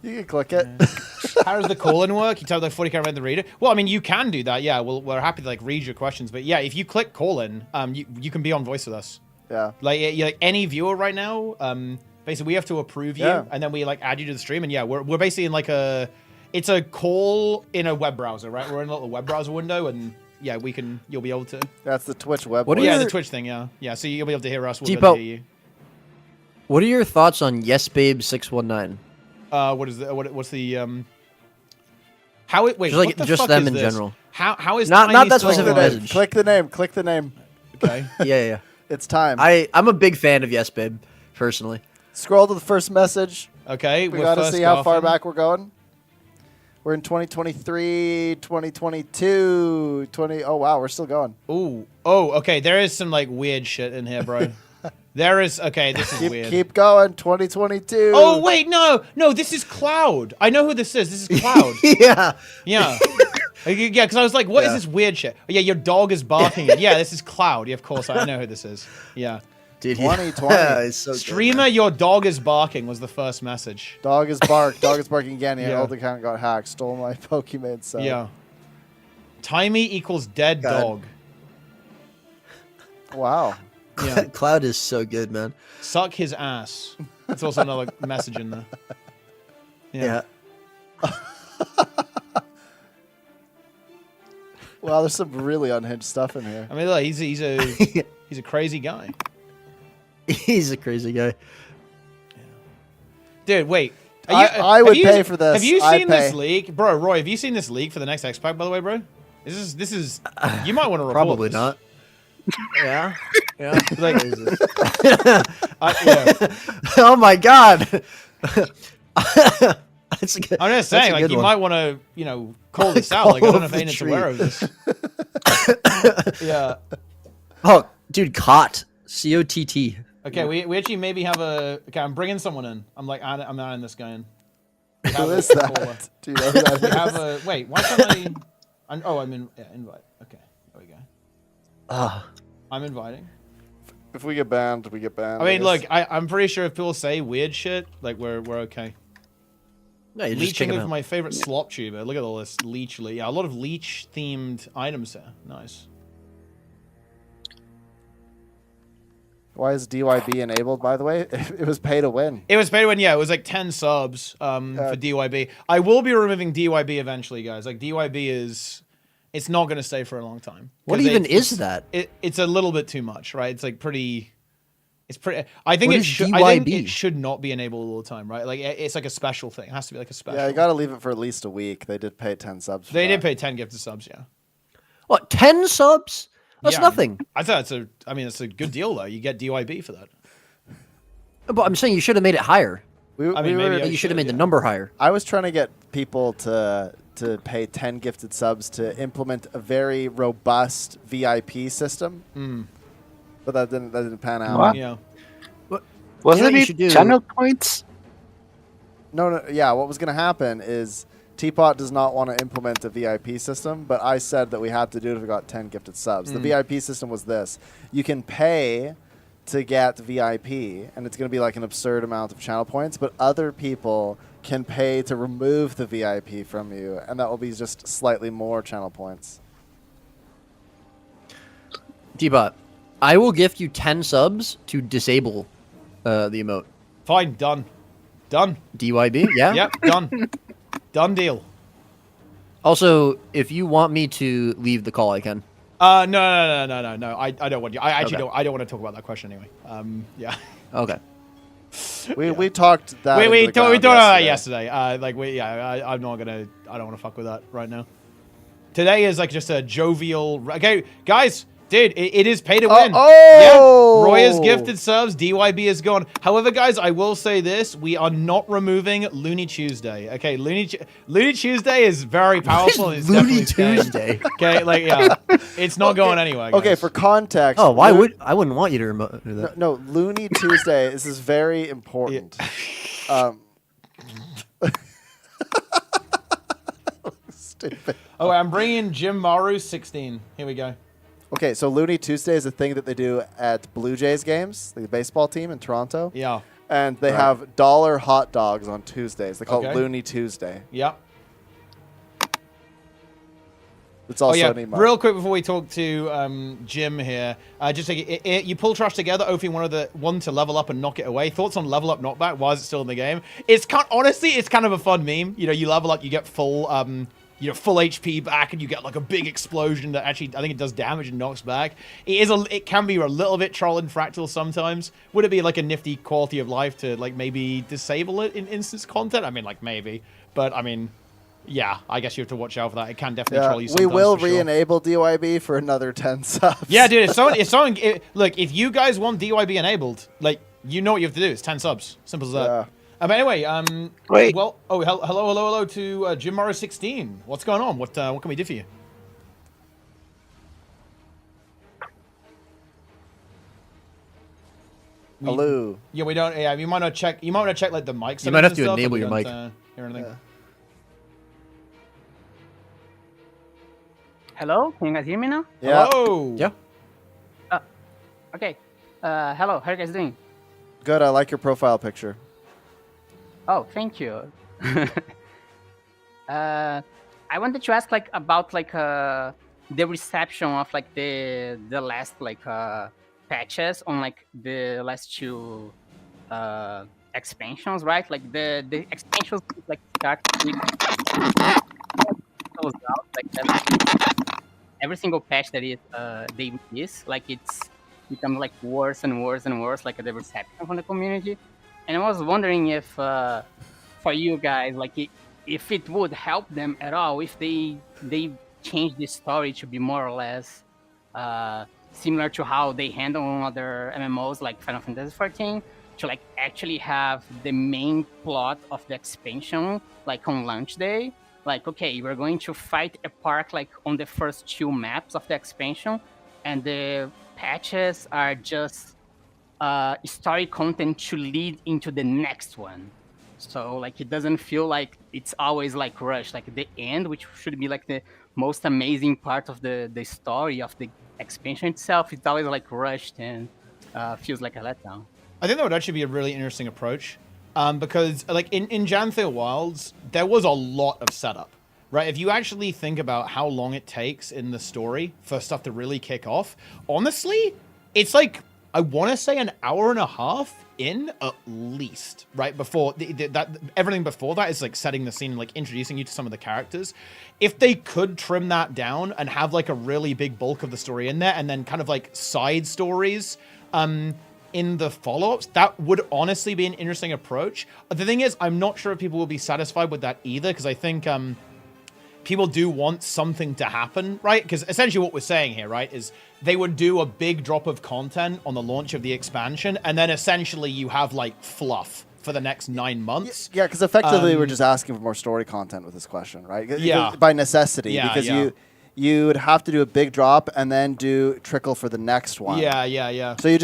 You can click it. How does the call-in work? You tell the 40 read the reader. Well, I mean, you can do that. Yeah, we're happy to like read your questions. But yeah, if you click call-in, you can be on voice with us. Yeah. Like any viewer right now, basically we have to approve you, and then we like add you to the stream. And yeah, we're basically in like it's a call in a web browser, right? We're in a little web browser window, and yeah, you'll be able to. That's the Twitch web. Yeah, the Twitch thing. Yeah, yeah. So you'll be able to hear us. We'll be able to hear you. What are your thoughts on YesBabe619? What's the how it wait just like what the just fuck them is in this? general. How is not that Tiny specific message. Click the name. Click the name. Okay. Yeah. It's time. I'm a big fan of YesBabe, personally. Scroll to the first message. Okay. We got to see how far back we're going. We're in 2023, 2022, 20. Oh wow, we're still going. Oh, okay. There is some like weird shit in here, bro. There is okay. This is weird. Keep going. 2022. Oh wait, no, this is Cloud. I know who this is. This is Cloud. Yeah. Yeah. Yeah, because I was like, what is this weird shit? Oh, yeah, your dog is barking. Yeah, this is Cloud. Yeah, of course, I know who this is. Yeah. Dude, 2020. Yeah, so Streamer, good, your dog is barking was the first message. Dog is barking again. Your Yeah. old account got hacked. Stole my Pokemon. So. Yeah. Timey equals dead God. dog. Wow. Yeah. Cloud is so good, man. Suck his ass. That's also another message in there. Yeah. Wow, there's some really unhinged stuff in here. I mean, look, he's a crazy guy. He's a crazy guy. Dude, wait. I would pay for this. Have you I'd seen this pay. leak, bro? Roy, have you seen this leak for the next X Pack? By the way, bro, this is. You might want to report Probably this. not. Yeah. Yeah. Like, Oh my god. That's a good, I'm just that's saying, a like, good you one. might want to, call this out. Like, I don't know if Call the Anet's tree. aware of this. Yeah. Oh, dude, Cott. C-O-T-T. Okay, we actually maybe have a. Okay, I'm bringing someone in. I'm adding this guy in. Who is that? Do you know who that We is? have a. Wait, why can't I? I'm in. Yeah, invite. Okay, there we go. I'm inviting. If we get banned, we get banned. I mean, guess. look, I'm pretty sure if people say weird shit, like we're okay. No, you just check Leeching him with out. my favorite slop tuber. Look at all this leech. Yeah, a lot of leech themed items there. Nice. Why is DYB enabled, by the way? It was pay to win. It was pay to win. Yeah, it was like 10 subs for DYB. I will be removing DYB eventually, guys. Like DYB is, it's not going to stay for a long time. What 'Cause even is that? It's a little bit too much, right? It's like pretty. It's pretty. I think What it is should. I think DYB? it should not be enabled all the time, right? Like it's like a special thing. It has to be like a special. Yeah, you got to leave it for at least a week. They did pay 10 subs. For They that. did pay 10 gifted subs, yeah. What, 10 subs? That's Yeah, nothing. I thought it's a. I mean, it's a good deal though. You get DYB for that. But I'm saying you should have made it higher. We, I mean, we maybe were, I You should have made the yeah. number higher. I was trying to get people to pay 10 gifted subs to implement a very robust VIP system. But that didn't pan out. What? Yeah. Wasn't you it should do- channel points? No, yeah, what was going to happen is Teapot does not want to implement a VIP system, but I said that we had to do it if we got 10 gifted subs. The VIP system was this. You can pay to get VIP, and it's going to be like an absurd amount of channel points, but other people can pay to remove the VIP from you, and that will be just slightly more channel points. D-Bot, I will gift you 10 subs to disable the emote. Fine. Done. Done. DYB, yeah? Yep. Done. Done deal. Also, if you want me to leave the call, I can. No. I don't want you. I actually Okay. don't. I don't want to talk about that question anyway. Yeah. Okay. We talked that. we into the talked ground about that yesterday. I'm not gonna. I don't want to fuck with that right now. Today is like just a jovial. Okay, guys. Dude, it is pay to win. Oh! Yeah. Roy is gifted subs. DYB is gone. However, guys, I will say this: we are not removing Looney Tuesday. Okay, Looney Tuesday is very powerful. It's Looney definitely staying. Tuesday? Okay, like yeah, it's not going anywhere. Guys. Okay, for context. Oh, why would I wouldn't want you to remote do that? No, Looney Tuesday. This is very important. Stupid. Oh, I'm bringing Jim Maru 16. Here we go. Okay, so Looney Tuesday is a thing that they do at Blue Jays games, the baseball team in Toronto. Yeah. And they have dollar hot dogs on Tuesdays. They call Okay. it Looney Tuesday. Yeah. It's also Oh yeah, an emote. real quick before we talk to Jim here, just like you pull trash together, Ophi one to level up and knock it away. Thoughts on level up knockback? Why is it still in the game? Honestly, it's kind of a fun meme. You know, you level up, you get full full HP back, and you get like a big explosion that actually I think it does damage and knocks back. It can be a little bit troll and fractal sometimes. Would it be like a nifty quality of life to like maybe disable it in instance content? I mean, like maybe, but I mean. Yeah, I guess you have to watch out for that. It can definitely troll you we sometimes. will for sure. re-enable DYB for another 10 subs. Yeah, dude, look, if you guys want DYB enabled, like, you know what you have to do. It's 10 subs. Simple as that. Yeah. But anyway, Wait. well, oh, hello to Jim Morrow 16. What's going on? What can we do for you? Hello. Yeah, we don't. Yeah, you might not check. You might want to check like the mic. You might have to stuff, enable but we your don't, mic. Hear anything? Yeah. Hello, can you guys hear me now? Yeah. Hello. Yeah. Okay. Hello, how are you guys doing? Good. I like your profile picture. Oh, thank you. I wanted to ask like about like the reception of like the last like patches on like the last two expansions, right? Like the expansions like start with close out like that. Every single patch that they release, like it's become like worse and worse and worse, like the reception from the community. And I was wondering if for you guys, like if it would help them at all if they change the story to be more or less similar to how they handle on other MMOs like Final Fantasy XIV, to like actually have the main plot of the expansion like on launch day. Like, okay, we're going to fight a park like on the first two maps of the expansion, and the patches are just story content to lead into the next one. So like it doesn't feel like it's always like rushed. Like the end, which should be like the most amazing part of the story of the expansion itself, it's always like rushed and feels like a letdown. I think that would actually be a really interesting approach, because like in Janthir Wilds, there was a lot of setup, right? If you actually think about how long it takes in the story for stuff to really kick off, honestly, it's like, I want to say an hour and a half in at least, right? Before that, everything before that is like setting the scene, like introducing you to some of the characters. If they could trim that down and have like a really big bulk of the story in there, and then kind of like side stories, in the follow-ups, that would honestly be an interesting approach. The thing is, I'm not sure if people will be satisfied with that either, because I think people do want something to happen, right? Because essentially what we're saying here, right, is they would do a big drop of content on the launch of the expansion, and then essentially you have like fluff for the next 9 months. Yeah, because effectively we're just asking for more story content with this question, right? Yeah. By necessity, Yeah, because yeah. you would have to do a big drop and then do trickle for the next one. Yeah. So you're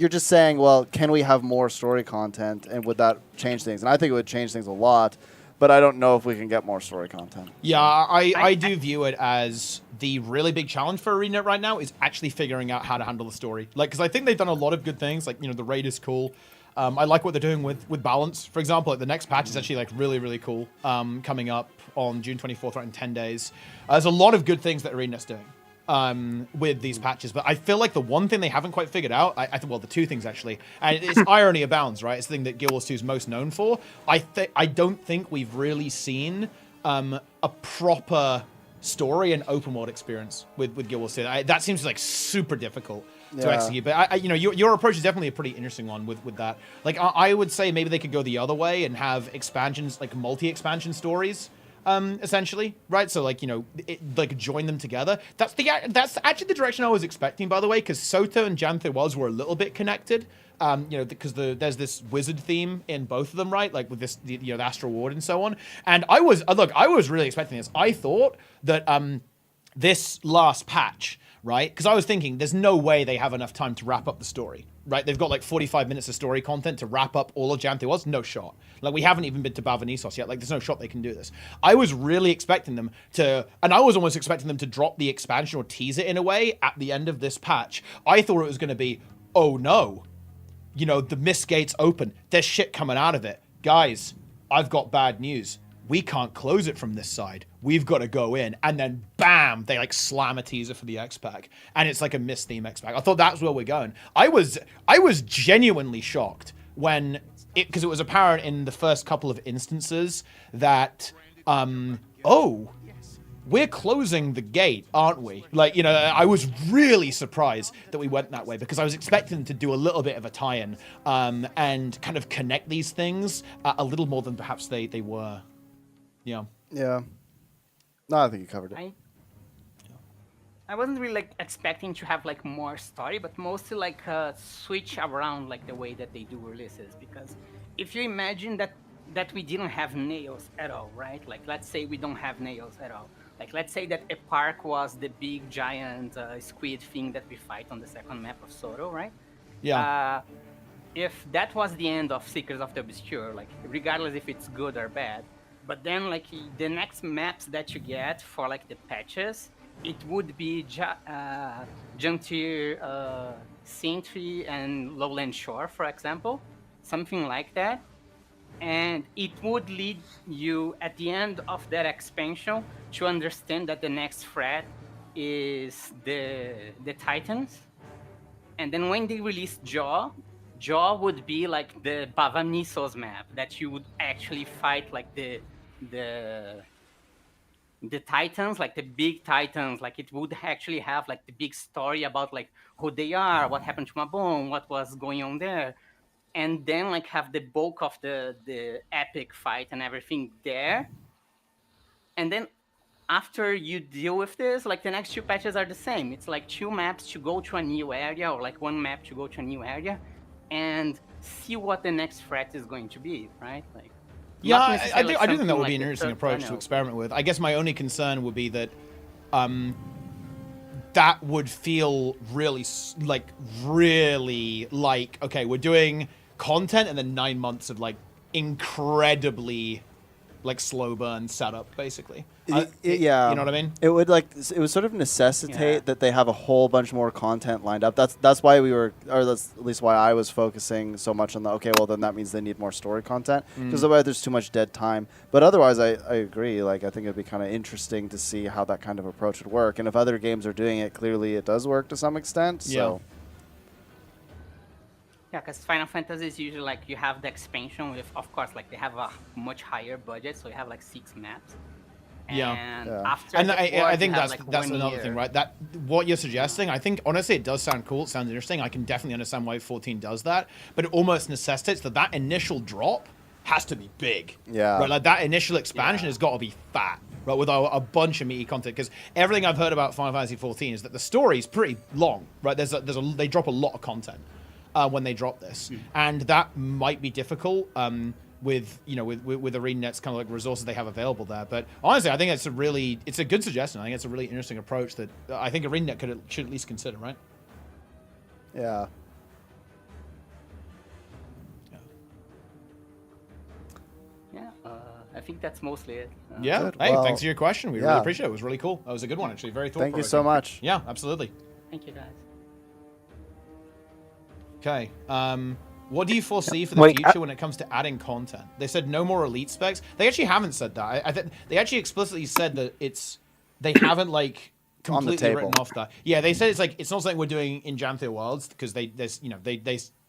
just saying, well, can we have more story content, and would that change things? And I think it would change things a lot, but I don't know if we can get more story content. Yeah, I do view it as the really big challenge for ArenaNet right now is actually figuring out how to handle the story. Like, because I think they've done a lot of good things. Like, you know, the raid is cool. I like what they're doing with balance. For example, like the next patch is actually like really, really cool. Coming up on June 24th, right in 10 days. There's a lot of good things that ArenaNet's doing with these patches, but I feel like the one thing they haven't quite figured out, I think, well, the two things actually, and it's irony abounds, right? It's the thing that Guild Wars 2 is most known for. I don't think we've really seen a proper story and open world experience with Guild Wars 2. That seems like super difficult to execute, but you know, your approach is definitely a pretty interesting one with that. Like, I would say maybe they could go the other way and have expansions, like multi-expansion stories. Essentially, right? So like, you know, like join them together. That's actually the direction I was expecting, by the way, because Sota and Janthir Wilds were a little bit connected. You know, because there's this wizard theme in both of them, right? Like with this, you know, the Astral Ward and so on. And I was really expecting this. I thought that this last patch, right? Because I was thinking there's no way they have enough time to wrap up the story, right? They've got like 45 minutes of story content to wrap up all of Janthir Wilds. No shot. Like, we haven't even been to Balvanisos yet. Like, there's no shot they can do this. I was really expecting them to, and I was almost expecting them to drop the expansion or tease it in a way at the end of this patch. I thought it was going to be, oh no, you know, the mist gate's open. There's shit coming out of it. Guys, I've got bad news. We can't close it from this side. We've got to go in. And then, bam, they like slam a teaser for the X-Pack. And it's like a mist theme X-Pack. I thought that's where we're going. I was genuinely shocked when because it was apparent in the first couple of instances that, oh, we're closing the gate, aren't we? Like, you know, I was really surprised that we went that way, because I was expecting them to do a little bit of a tie-in and kind of connect these things a little more than perhaps they were. Yeah. Yeah. No, I think you covered it. I wasn't really like expecting to have like more story, but mostly like switch around like the way that they do releases. Because if you imagine that we didn't have nails at all, right? Like, let's say we don't have nails at all. Like, let's say that a park was the big giant squid thing that we fight on the second map of Soto, right? Yeah. if that was the end of Seekers of the Obscure, like regardless if it's good or bad, but then like the next maps that you get for like the patches, it would be Juntier, Sentry, and Lowland Shore, for example, something like that. And it would lead you at the end of that expansion to understand that the next threat is the Titans. And then when they release Jaw would be like the Bavanissos map that you would actually fight like the Titans, like the big Titans. Like it would actually have like the big story about like who they are, what happened to Mabon, what was going on there. And then like have the bulk of the epic fight and everything there. And then after you deal with this, like the next 2 patches are the same. It's like 2 maps to go to a new area, or like 1 map to go to a new area, and see what the next threat is going to be, right? Like, yeah, I do think that would be an interesting approach to experiment with. I guess my only concern would be that that would feel really like, okay, we're doing content and then 9 months of like incredibly like slow burn setup, basically. Yeah, you know what I mean. It would sort of necessitate that they have a whole bunch more content lined up. That's why we were, or that's at least why I was focusing so much on the. Okay, well then that means they need more story content because otherwise there's too much dead time. But otherwise, I agree. Like I think it'd be kind of interesting to see how that kind of approach would work. And if other games are doing it, clearly it does work to some extent. So. Yeah, because Final Fantasy is usually like you have the expansion with, of course, like they have a much higher budget, so you have like 6 maps. And after I think that's another thing, right? That what you're suggesting, I think honestly it does sound cool. It sounds interesting. I can definitely understand why 14 does that, but it almost necessitates that initial drop has to be big. Yeah. Right. Like that initial expansion has got to be fat, right? With a bunch of meaty content, because everything I've heard about Final Fantasy 14 is that the story is pretty long, right? They drop a lot of content when they drop this, and that might be difficult. With ArenaNet's kind of like resources they have available there. But honestly, I think it's a good suggestion. I think it's a really interesting approach that I think ArenaNet should at least consider, right? Yeah. Yeah, I think that's mostly it. Yeah. Hey, thanks for your question. We really appreciate it. It was really cool. That was a good one, actually. Very thoughtful. Thank you so much. Yeah, absolutely. Thank you, guys. Okay. What do you foresee for the future when it comes to adding content? They said no more elite specs. They actually haven't said that. I think they actually explicitly said that they haven't like completely written off that. Yeah, they said it's not something we're doing in Janthir Worlds because they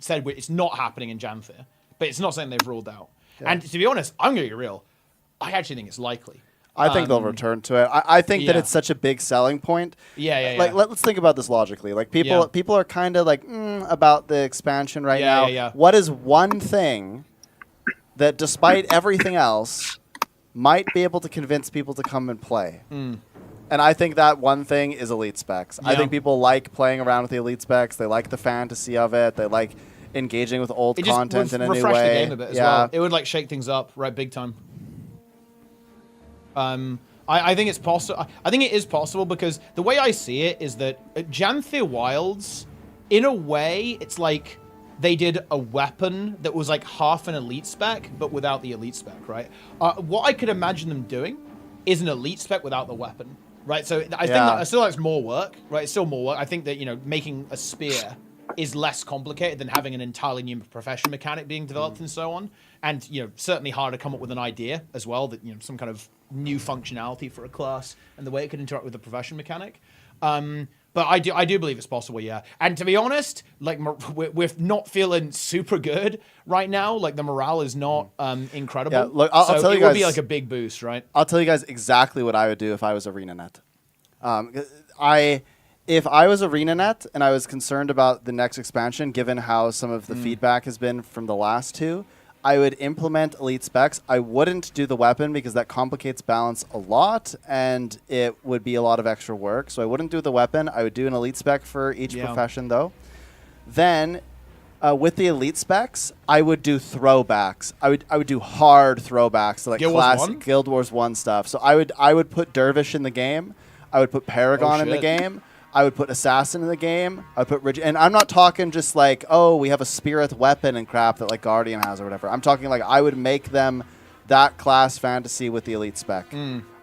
said it's not happening in Janthir, but it's not something they've ruled out. Yeah. And to be honest, I'm gonna be real. I actually think it's likely. I think they'll return to it. I think that it's such a big selling point. Like, let's think about this logically. Like, people are kind of like about the expansion right now. What is one thing that, despite everything else, might be able to convince people to come and play? And I think that one thing is elite specs. I think people like playing around with the elite specs. They like the fantasy of it. They like engaging with old content in a new way. Refresh the game a bit as well. It would like shake things up, right, big time. I think it's possible. I think it is possible because the way I see it is that Janthir Wilds, in a way, it's like they did a weapon that was like half an elite spec, but without the elite spec, right? What I could imagine them doing is an elite spec without the weapon, right? So I think that still that's more work, right? It's still more work. I think that, making a spear is less complicated than having an entirely new profession mechanic being developed and so on. And, certainly harder to come up with an idea as well that, some kind of new functionality for a class and the way it could interact with the profession mechanic. But I do believe it's possible, yeah. And to be honest, like we're not feeling super good right now. Like the morale is not incredible. Yeah, look, I'll tell you guys, it would be like a big boost, right? I'll tell you guys exactly what I would do if I was ArenaNet. If I was ArenaNet and I was concerned about the next expansion, given how some of the feedback has been from the last two, I would implement elite specs. I wouldn't do the weapon because that complicates balance a lot and it would be a lot of extra work. So I wouldn't do the weapon. I would do an elite spec for each profession though. Then with the elite specs, I would do throwbacks. I would do hard throwbacks to like classic Guild Wars 1 stuff. So I would put Dervish in the game. I would put Paragon in the game. I would put assassin in the game. I would put and I'm not talking just like, oh, we have a spirit weapon and crap that like Guardian has or whatever. I'm talking like I would make them that class fantasy with the elite spec.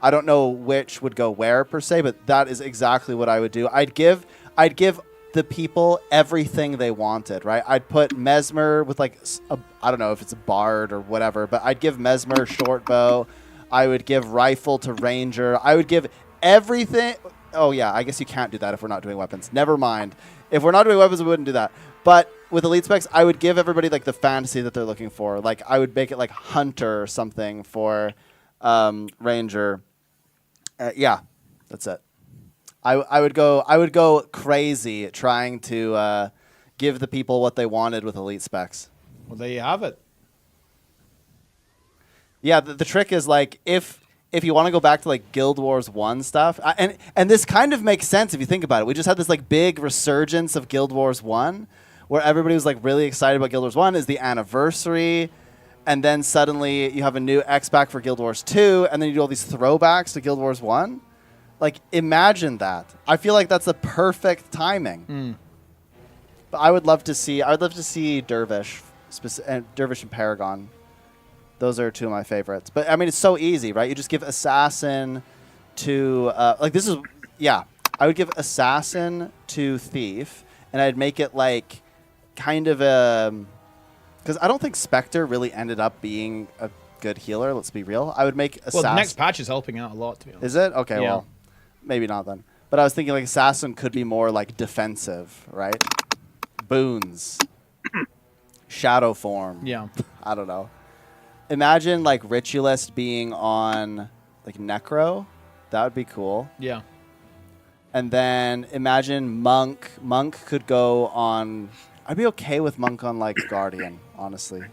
I don't know which would go where per se, but that is exactly what I would do. I'd give the people everything they wanted, right? I'd put Mesmer with like I don't know if it's a bard or whatever, but I'd give Mesmer short bow. I would give rifle to ranger. I would give everything. Oh yeah, I guess you can't do that if we're not doing weapons. Never mind. If we're not doing weapons, we wouldn't do that. But with elite specs, I would give everybody like the fantasy that they're looking for. Like I would make it like hunter or something for ranger. Yeah, that's it. I would go crazy trying to give the people what they wanted with elite specs. Well, there you have it. Yeah, the trick is like if you want to go back to like Guild Wars 1 stuff, and this kind of makes sense if you think about it. We just had this like big resurgence of Guild Wars 1 where everybody was like really excited about Guild Wars 1 is the anniversary, and then suddenly you have a new X-Pack for Guild Wars 2, and then you do all these throwbacks to Guild Wars 1. Like imagine that. I feel like that's the perfect timing. But I would love to see Dervish and Paragon. Those are two of my favorites. But, I mean, it's so easy, right? You just give Assassin to... like, this is... Yeah. I would give Assassin to Thief, and I'd make it, like, kind of a... Because I don't think Spectre really ended up being a good healer, let's be real. I would make Assassin... Well, the next patch is helping out a lot, to be honest. Is it? Okay, yeah. Well, maybe not then. But I was thinking, like, Assassin could be more, like, defensive, right? Boons. Shadow form. Yeah. I don't know. Imagine like Ritualist being on like Necro. That would be cool. Yeah. And then imagine Monk. Monk could go on... I'd be okay with Monk on like Guardian, honestly.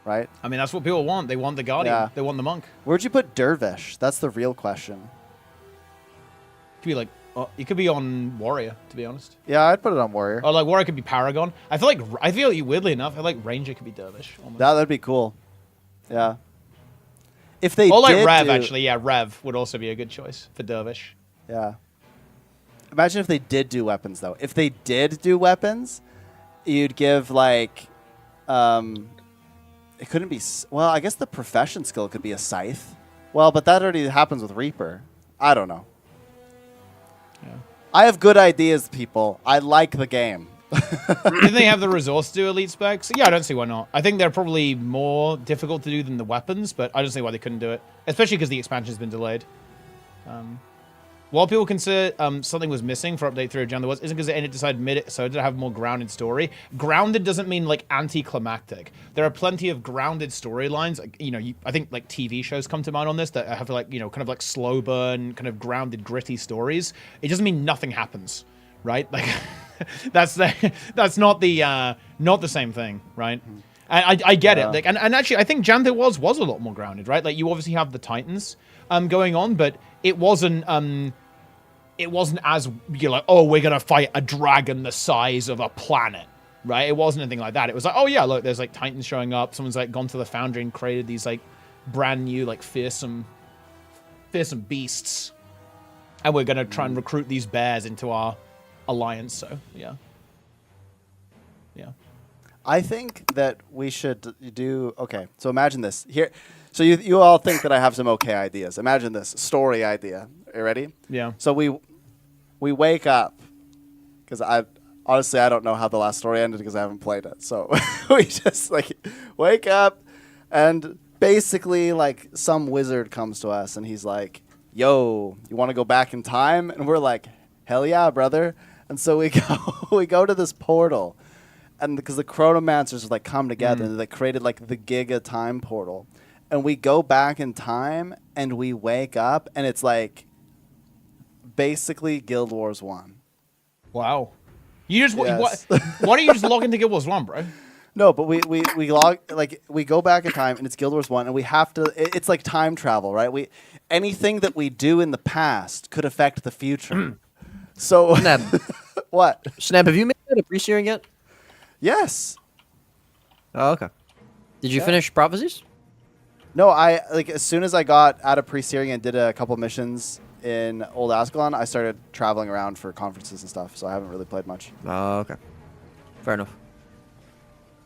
Right? I mean, that's what people want. They want the Guardian. Yeah. They want the Monk. Where'd you put Dervish? That's the real question. Could be like... it could be on Warrior, to be honest. Yeah, I'd put it on Warrior. Or like Warrior could be Paragon. I feel weirdly enough, I feel like Ranger could be Dervish. Almost. That'd be cool. Yeah. If they or like did Rev, actually. Yeah, Rev would also be a good choice for Dervish. Yeah. Imagine if they did do weapons, though. If they did do weapons, you'd give, like... it couldn't be... Well, I guess the profession skill could be a Scythe. Well, but that already happens with Reaper. I don't know. Yeah. I have good ideas, people. I like the game. Did they have the resource to do elite specs? Yeah, I don't see why not. I think they're probably more difficult to do than the weapons, but I don't see why they couldn't do it. Especially because the expansion's been delayed. While people consider something was missing for update 3 of Jan, there isn't because it decided mid-episode to have more grounded story. Grounded doesn't mean like anticlimactic. There are plenty of grounded storylines. You know, I think like TV shows come to mind on this that have like, you know, kind of like slow burn, kind of grounded, gritty stories. It doesn't mean nothing happens, right? Like that's not the same thing, right? I get it. Like, and actually, I think Jan was a lot more grounded, right? Like you obviously have the Titans going on, but it wasn't as, you're like, oh, we're gonna fight a dragon the size of a planet, right? It wasn't anything like that. It was like, oh yeah, look, there's like Titans showing up. Someone's like gone to the Foundry and created these like brand new like fearsome beasts, and we're gonna try and recruit these bears into our alliance. So yeah. I think that we should do... Okay, so imagine this. Here, so you all think that I have some okay ideas. Imagine this story idea. Are you ready? Yeah. So we wake up, because honestly I don't know how the last story ended because I haven't played it. So we just like wake up, and basically like some wizard comes to us and he's like, "Yo, you want to go back in time?" And we're like, "Hell yeah, brother!" And so we go to this portal. And because the Chronomancers like come together and they created like the Giga time portal, and we go back in time and we wake up and it's like basically Guild Wars 1. Wow. You just Yes. why don't you just log into Guild Wars 1, bro? No, but we log, like we go back in time and it's Guild Wars 1 and we have to. It's like time travel, right? Anything that we do in the past could affect the future. So Snap. What? Snap, have you made that a pre-searing yet? Yes. Oh, okay. Did you finish Prophecies? No, I like as soon as I got out of pre-searing and did a couple missions in Old Ascalon, I started traveling around for conferences and stuff, so I haven't really played much. Oh, okay. Fair enough.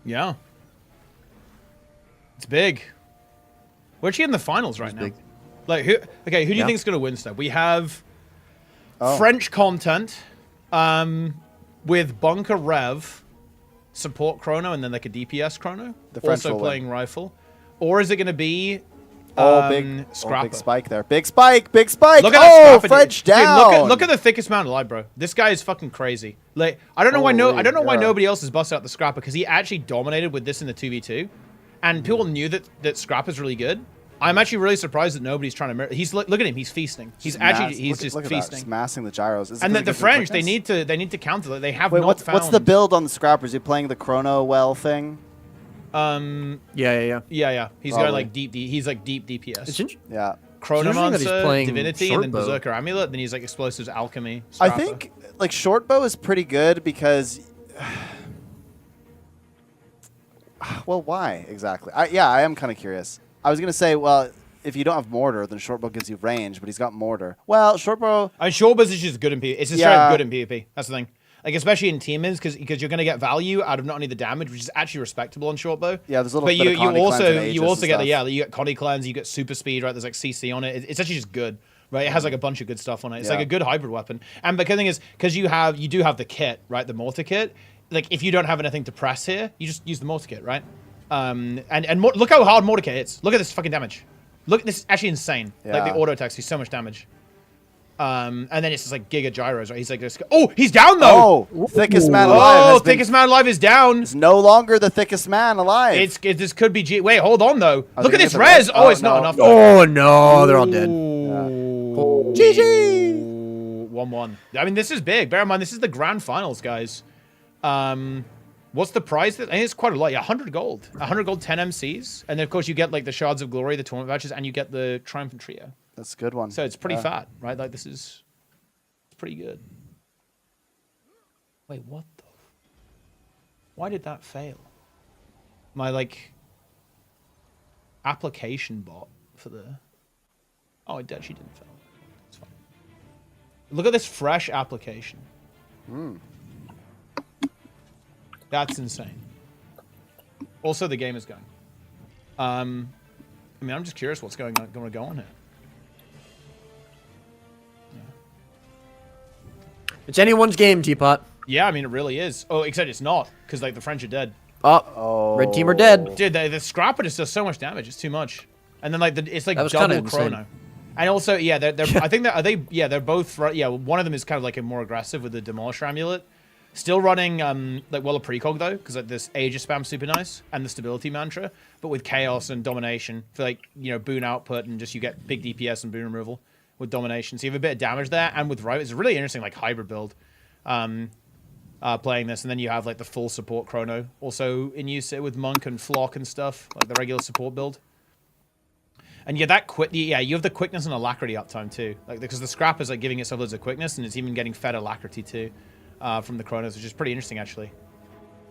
Yeah. It's big. We're actually in the finals right now. Big. Like, who do you think is going to win stuff? We have French content with Bunker Rev, support chrono, and then like a DPS chrono. The French also playing rifle. Or is it going to be big Scrapper? Big spike there. Big spike! Big spike! Look at French dude, down! look at the thickest man alive, bro. This guy is fucking crazy. Like, I don't know why nobody else has busted out the Scrapper, because he actually dominated with this in the 2v2. And people knew that Scrapper's really good. I'm actually really surprised that nobody's trying to. He's look at him. He's feasting. He's just look at feasting. That, just massing the gyros. And the French, they need to counter that. They have Wait, not found. what's the build on the Scrapper? Is he playing the chrono well thing? Yeah. He's got like deep. He's like deep DPS. Yeah. Chronomancer, Divinity, and then Berserker Amulet. Then he's like Explosives, Alchemy. Scrapper. I think like Shortbow is pretty good because. Well, why exactly? I am kind of curious. I was gonna say, well, if you don't have Mortar, then Shortbow gives you range, but he's got Mortar. Well, Shortbow. Shortbow is just good in PvP. It's just straight up good in PvP. That's the thing. Like, especially in teamers, because you're going to get value out of not only the damage, which is actually respectable on Shortbow. Yeah, there's a little bit of Connie cleanse and you also get stuff. you get Connie cleanse, you get super speed, right? There's like CC on it. It's actually just good, right? It has like a bunch of good stuff on it. It's like a good hybrid weapon. And the thing is, because you do have the kit, right? The mortar kit. Like, if you don't have anything to press here, you just use the mortar kit, right? Look how hard mortar kit hits. Look at this fucking damage. Look, this is actually insane. Yeah. Like the auto attacks do so much damage. And then it's just like giga gyros, right? He's like, oh, he's down though. Oh, thickest man alive. Oh, thickest man alive is down. It's no longer the thickest man alive. This could be Wait, hold on though. Look at this res. Oh, it's not enough. Oh no, they're all dead. GG. 1-1. I mean, this is big. Bear in mind, this is the grand finals, guys. What's the prize? I think it's quite a lot. Yeah, 100 gold. 100 gold, 10 MCs. And then, of course, you get like the Shards of Glory, the tournament vouchers, and you get the Triumphant Trio. That's a good one. So it's pretty fat, right? Like, it's pretty good. Wait, what the? Why did that fail? My, like, application bot for the... Oh, it actually didn't fail. It's fine. Look at this fresh application. That's insane. Also, the game is going. I mean, I'm just curious what's going to go on here. It's anyone's game, Teapot. Yeah, I mean, it really is. Oh, except it's not, because, like, the French are dead. Oh, red team are dead. Dude, the Scrapper just does so much damage. It's too much. And then, like, it's like double chrono. Insane. And also, yeah, they're I think they're both, yeah, one of them is kind of, like, more aggressive with the Demolisher Amulet. Still running, like, well, a precog, though, because, like, this Aegis spam super nice, and the Stability Mantra, but with Chaos and Domination for, like, you know, boon output, and just you get big DPS and boon removal with Domination. So you have a bit of damage there, and with Riot, it's a really interesting, like, hybrid build. Playing this, and then you have like the full support chrono also in use with Monk and Flock and stuff, like the regular support build. And yeah, you have the quickness and alacrity uptime too, like because the Scrap is like giving itself loads of quickness, and it's even getting fed alacrity too from the chronos, which is pretty interesting actually.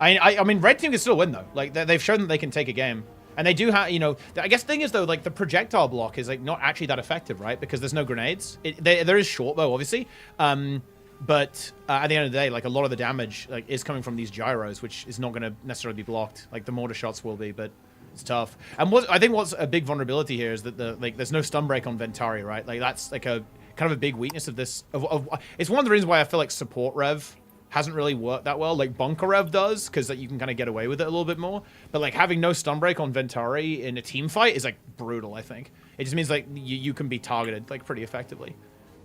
I mean, red team can still win though. Like they've shown that they can take a game, and they do have, you know. I guess the thing is though, like the projectile block is like not actually that effective, right? Because there's no grenades. There is short bow obviously. But at the end of the day, like a lot of the damage like is coming from these gyros, which is not going to necessarily be blocked. Like the mortar shots will be, but it's tough. And I think what's a big vulnerability here is that there's no stun break on Ventari, right? Like that's like a kind of a big weakness of this. It's one of the reasons why I feel like support rev hasn't really worked that well. Like bunker rev does, because like you can kind of get away with it a little bit more. But like having no stun break on Ventari in a team fight is like brutal. I think it just means like you can be targeted like pretty effectively.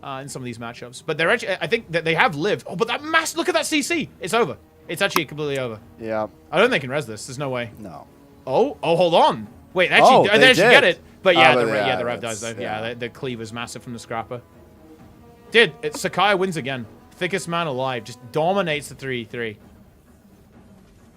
In some of these matchups, but they're actually, I think that they have lived. Oh, but that look at that CC. It's over. It's actually completely over. Yeah. I don't think they can res this. There's no way. No. Oh, hold on. Wait, they actually get it. But yeah, the rev dies though. Yeah, the cleaver's massive from the Scrapper. Dude, Sakai wins again. Thickest man alive. Just dominates the 3-3.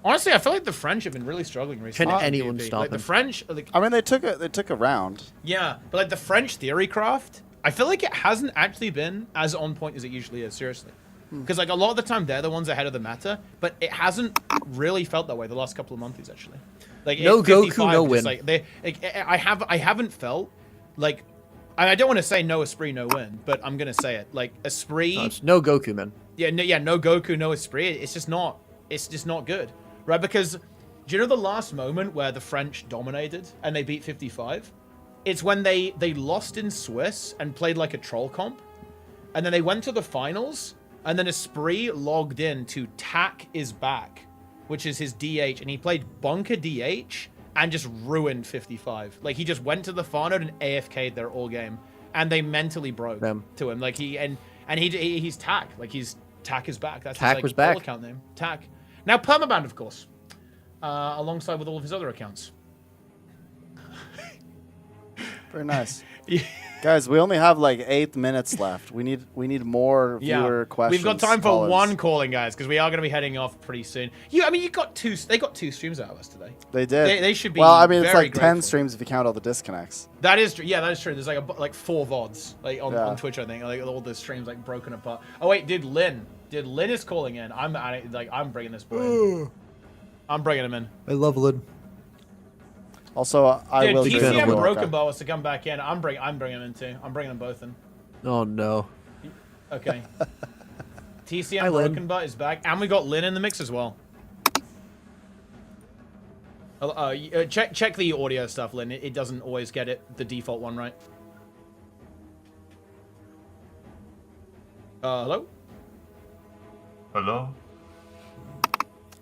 Honestly, I feel like the French have been really struggling recently. Can anyone stop like, him? The French, like, I mean, they took a round. Yeah, but like the French Theorycraft, I feel like it hasn't actually been as on point as it usually is, seriously. Because like a lot of the time they're the ones ahead of the meta, but it hasn't really felt that way the last couple of months actually. Like no Goku, no win. Like I haven't felt like I don't want to say no Esprit, no win, but I'm gonna say it. Like Esprit, No Goku, man. yeah, no Goku, no Esprit. It's just not good, right? Because do you know the last moment where the French dominated and they beat 55? It's when they lost in Swiss and played like a troll comp, and then they went to the finals, and then Esprit logged in to Tack is back, which is his DH, and he played Bunker DH. And just ruined 55. Like, he just went to the far node and AFK'd their all game. And they mentally broke to him. Like, he's Tack. Like, Tack is back. That's Tack his, was like, back. all account name. Tack. Now, permabanned, of course. Alongside with all of his other accounts. Very nice. Guys, we only have like 8 minutes left. We need more viewer questions. We've got time for call-ins. one calling, guys, because we are going to be heading off pretty soon. They got 2 streams out of us today. They did. They should be. Well, I mean, it's very like 10 grateful. streams if you count all the disconnects. That is true. Yeah, that is true. There's like 4 VODs on Twitch, I think. Like all the streams like broken apart. Oh wait, Lynn is calling in. I'm bringing this boy in. I'm bringing him in. I love Lid. Also, I will. TCM Broken Ball was to come back in. I'm bringing him in too. I'm bringing them both in. Oh no. Okay. TCM Broken Butt is back, and we got Lynn in the mix as well. Check the audio stuff, Lynn. It doesn't always get it the default one right. Hello. Hello.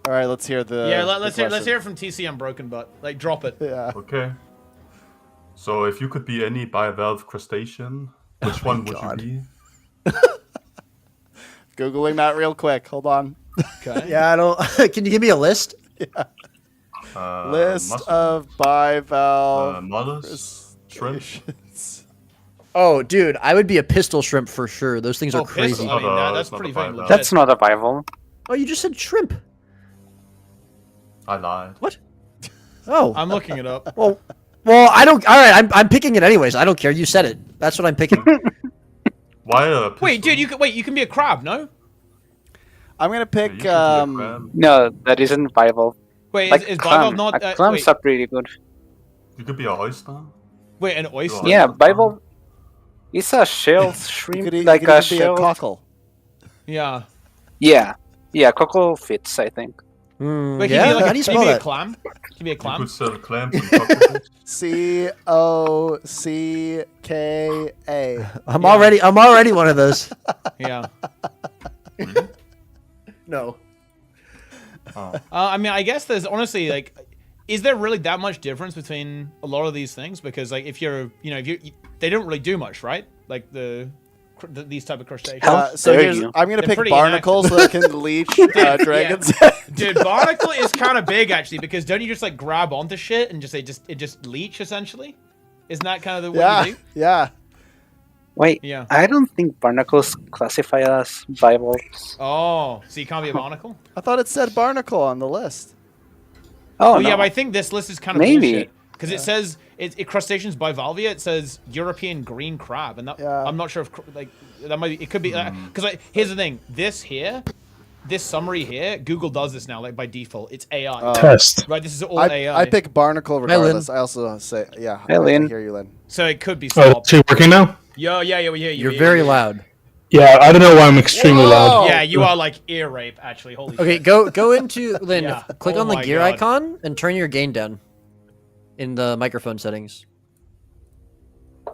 All right, let's hear the. Yeah, let's hear it from TCM Broken Butt. Like, drop it. Yeah. Okay. So if you could be any bivalve crustacean, which one would you be? Googling that real quick. Hold on. Okay. Yeah, I don't. Can you give me a list? Yeah. List of bivalve mollusks, shrimp. Oh, dude, I would be a pistol shrimp for sure. Those things are crazy. Pistol, I mean, that's pretty fucking legit. That's not a bivalve. Oh, you just said shrimp. I lied. What? Oh. I'm looking it up. Well, I don't. All right, I'm picking it anyways. I don't care. You said it. That's what I'm picking. Why a pistol? Wait, dude, you can be a crab, no? I'm gonna pick. No, that isn't bivalve. Wait, Like is clam. bivalve not? Clams are pretty good. You could be an oyster. Wait, an oyster? Yeah, bivalve. It's a shell shrimp, you like could a even be shell. a cockle. Yeah. Yeah, cockle fits, I think. Wait, yeah, how do you spell can you be a that? clam? Can you be a You clam? could sell clams and cockroaches. COCKA. I'm already one of those. Yeah. Really? No. Oh. I mean, I guess there's honestly like, is there really that much difference between a lot of these things? Because like, if you're, they don't really do much, right? Like these type of crustaceans. So dare you. I'm gonna They're pick pretty barnacle so I can leech dragons. Dude, barnacle is kind of big actually, because don't you just like grab onto shit and it just leech essentially? Isn't that kind of the way you do? Yeah. Wait, Yeah. I don't think barnacles classify as bivalves. Oh, so you can't be a barnacle? I thought it said barnacle on the list. Oh, Oh no. yeah, but I think this list is kind of Maybe. bullshit. Because it says crustaceans bivalvia. It says European green crab, and that I'm not sure if like that might be, it could be because like here's the thing. This summary here, Google does this now like by default. It's AI. Test. Right, this is all AI. I pick barnacle regardless. Lynn. I also say I Lynn. hear you, Lynn. So it could be Oh, swap. is she working now? Yeah, we hear you. You're very loud. Yeah, I don't know why I'm extremely loud. Yeah, you are like ear rape actually. Holy Okay, shit. go into Lynn. Yeah. Click Oh on the my gear God. icon and turn your gain down in the microphone settings. I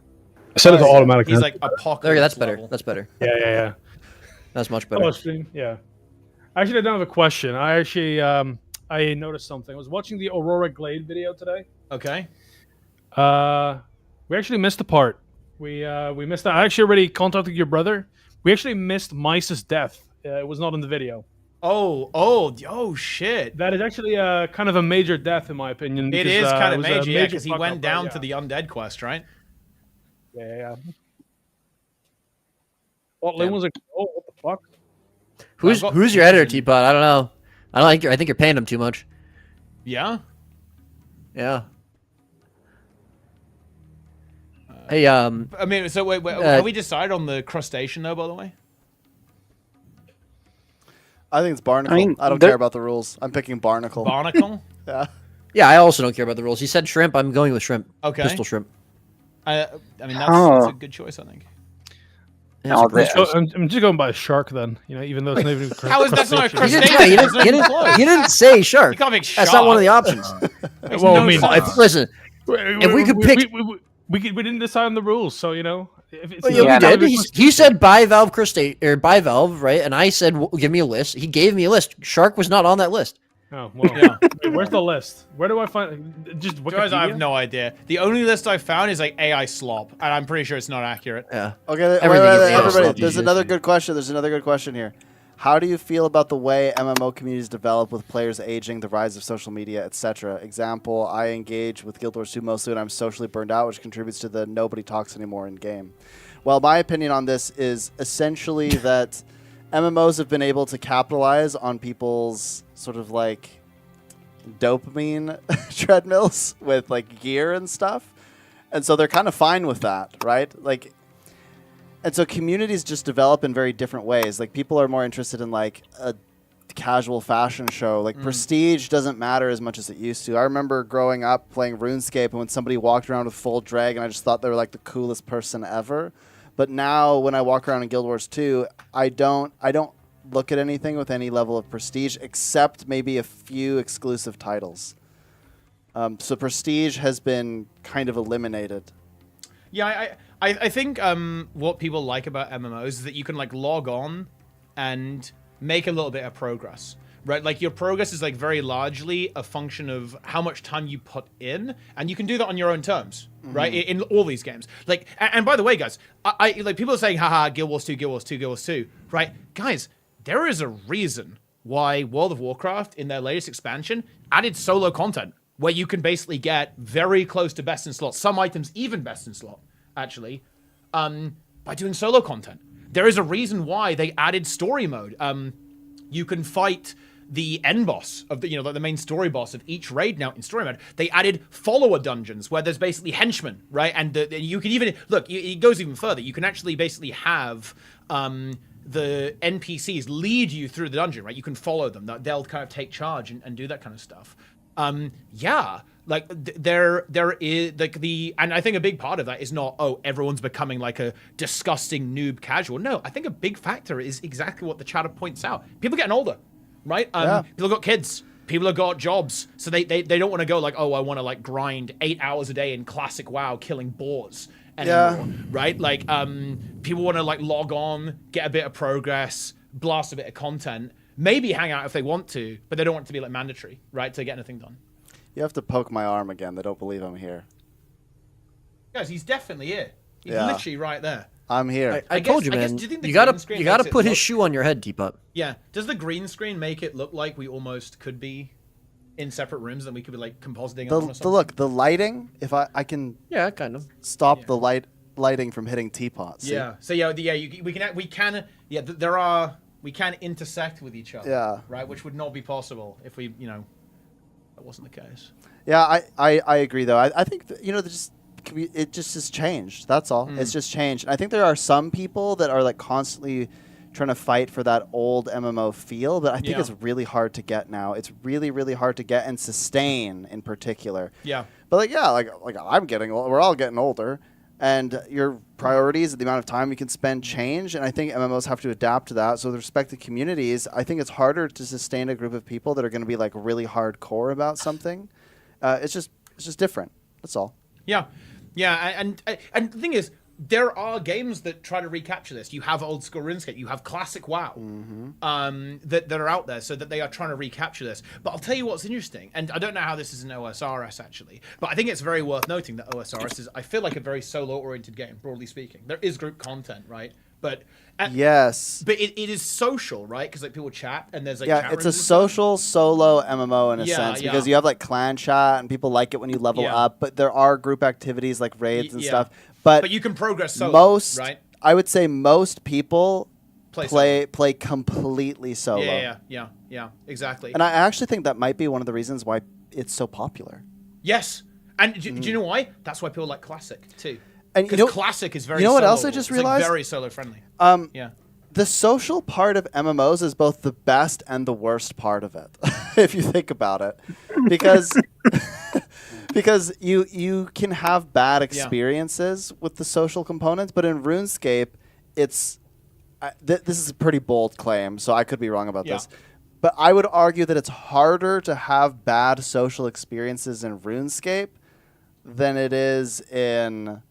set it to automatic. He's now. like apocalypse. There, that's better. level. That's better. Yeah. That's much Oh, better. stream. Yeah. Actually, I don't have a question. I actually I noticed something. I was watching the Aurora Glade video today. Okay. We actually missed a part. We missed that. I actually already contacted your brother. We actually missed Mice's death. It was not in the video. Oh shit. That is actually kind of a major death in my opinion. It because, is kind it of was a major, yeah, because he fuck went up, down right? to the undead quest, right? Yeah. Well, Lynn was like, "Oh, what the fuck?" Who's your editor, Teapot? I don't know. I think you're paying him too much. Yeah. Yeah. Hey, I mean, so wait, have we decided on the crustacean though? By the way. I think it's barnacle. I don't care about the rules. I'm picking barnacle. Barnacle. Yeah. yeah, I also don't care about the rules. He said shrimp. I'm going with shrimp. Okay. Pistol shrimp. I mean, that's a good choice, I think. Yeah, No, it's a great choice. I'm just going by shark then. Even though it's not even How is that's not a crustacean. crustacean? You didn't say shark. You can't make That's not one of the shark. options. Well, I mean, Listen, if we could pick, we didn't decide on the rules, so if it's yeah, Yeah, we did. He said bivalve crustacean or bivalve, right? And I said, give me a list. He gave me a list. Shark was not on that list. Oh well, yeah. Wait, where's the list? Where do I find? Just Guys, I have Wikipedia? no idea. The only list I found is like AI slop, and I'm pretty sure it's not accurate. Yeah. Okay, Everything is everybody. slop There's these another days. good question. There's another good question here. How do you feel about the way MMO communities develop with players aging, the rise of social media, etc.? Example, I engage with Guild Wars 2 mostly when I'm socially burned out, which contributes to the nobody talks anymore in game. Well, my opinion on this is essentially that MMOs have been able to capitalize on people's sort of like dopamine treadmills with like gear and stuff. And so they're kind of fine with that, right? Like, and so communities just develop in very different ways. Like people are more interested in like a casual fashion show. Like prestige doesn't matter as much as it used to. I remember growing up playing RuneScape and when somebody walked around with full dragon, I just thought they were like the coolest person ever. But now when I walk around in Guild Wars 2, I don't look at anything with any level of prestige except maybe a few exclusive titles. So prestige has been kind of eliminated. Yeah, I think what people like about MMOs is that you can like log on and make a little bit of progress, right? Like your progress is like very largely a function of how much time you put in, and you can do that on your own terms, right? In all these games. Like, and by the way, guys, I like people are saying, haha, Guild Wars 2, Guild Wars 2, Guild Wars 2, right? Guys, there is a reason why World of Warcraft in their latest expansion added solo content where you can basically get very close to best in slot, some items even best in slot, actually, by doing solo content. There is a reason why they added story mode. You can fight the end boss of the, the main story boss of each raid now in story mode. They added follower dungeons where there's basically henchmen, right? And you can even, look, it goes even further. You can actually basically have the NPCs lead you through the dungeon, right? You can follow them. They'll kind of take charge and do that kind of stuff. Yeah, like there is like and I think a big part of that is not, oh, everyone's becoming like a disgusting noob casual. No, I think a big factor is exactly what the chatter points out. People getting older, right? People got kids. People have got jobs. So they don't want to go like, oh, I want to like grind 8 hours a day in classic WoW killing boars anymore, right? Like people want to like log on, get a bit of progress, blast a bit of content, maybe hang out if they want to, but they don't want it to be like mandatory, right, to get anything done. You have to poke my arm again. They don't believe I'm here. Guys, he's definitely here. He's literally right there. I'm here. I told you, man. Do you think the You green screen gotta makes it put his look- shoe on your head, Teapup. Yeah. Does the green screen make it look like we almost could be in separate rooms and we could be like compositing on or something? The lighting, if I can kind of stop the lighting from hitting teapots. See? Yeah. So we can intersect with each other. Yeah. Right, which would not be possible if we, that wasn't the case. Yeah, I agree though. I think it just has changed. That's all. It's just changed. And I think there are some people that are like constantly trying to fight for that old MMO feel, but I think it's really hard to get now. It's really, really hard to get and sustain in particular. Yeah. But like I'm getting old. We're all getting older. And your priorities and the amount of time you can spend change, and I think MMOs have to adapt to that. So with respect to communities, I think it's harder to sustain a group of people that are going to be like really hardcore about something. It's just different. That's all. Yeah, and the thing is, there are games that try to recapture this. You have old school RuneScape, you have classic WoW, that are out there, so that they are trying to recapture this. But I'll tell you what's interesting, and I don't know how this is in OSRS actually, but I think it's very worth noting that OSRS is, I feel like, a very solo-oriented game, broadly speaking. There is group content, right? But yes, but it is social, right? Because like people chat and there's like chat it's rooms a and social solo MMO in a sense because you have like clan chat and people like it when you level up. But there are group activities like raids and stuff. But you can progress solo, right? I would say most people play completely solo. Yeah, exactly. And I actually think that might be one of the reasons why it's so popular. Yes, and do you know why? That's why people like classic too. And because classic is very. You know what solo. else I just realized? Like very solo friendly. The social part of MMOs is both the best and the worst part of it, if you think about it, because because you can have bad experiences with the social components, but in RuneScape, it's this is a pretty bold claim, so I could be wrong about this. But I would argue that it's harder to have bad social experiences in RuneScape than it is in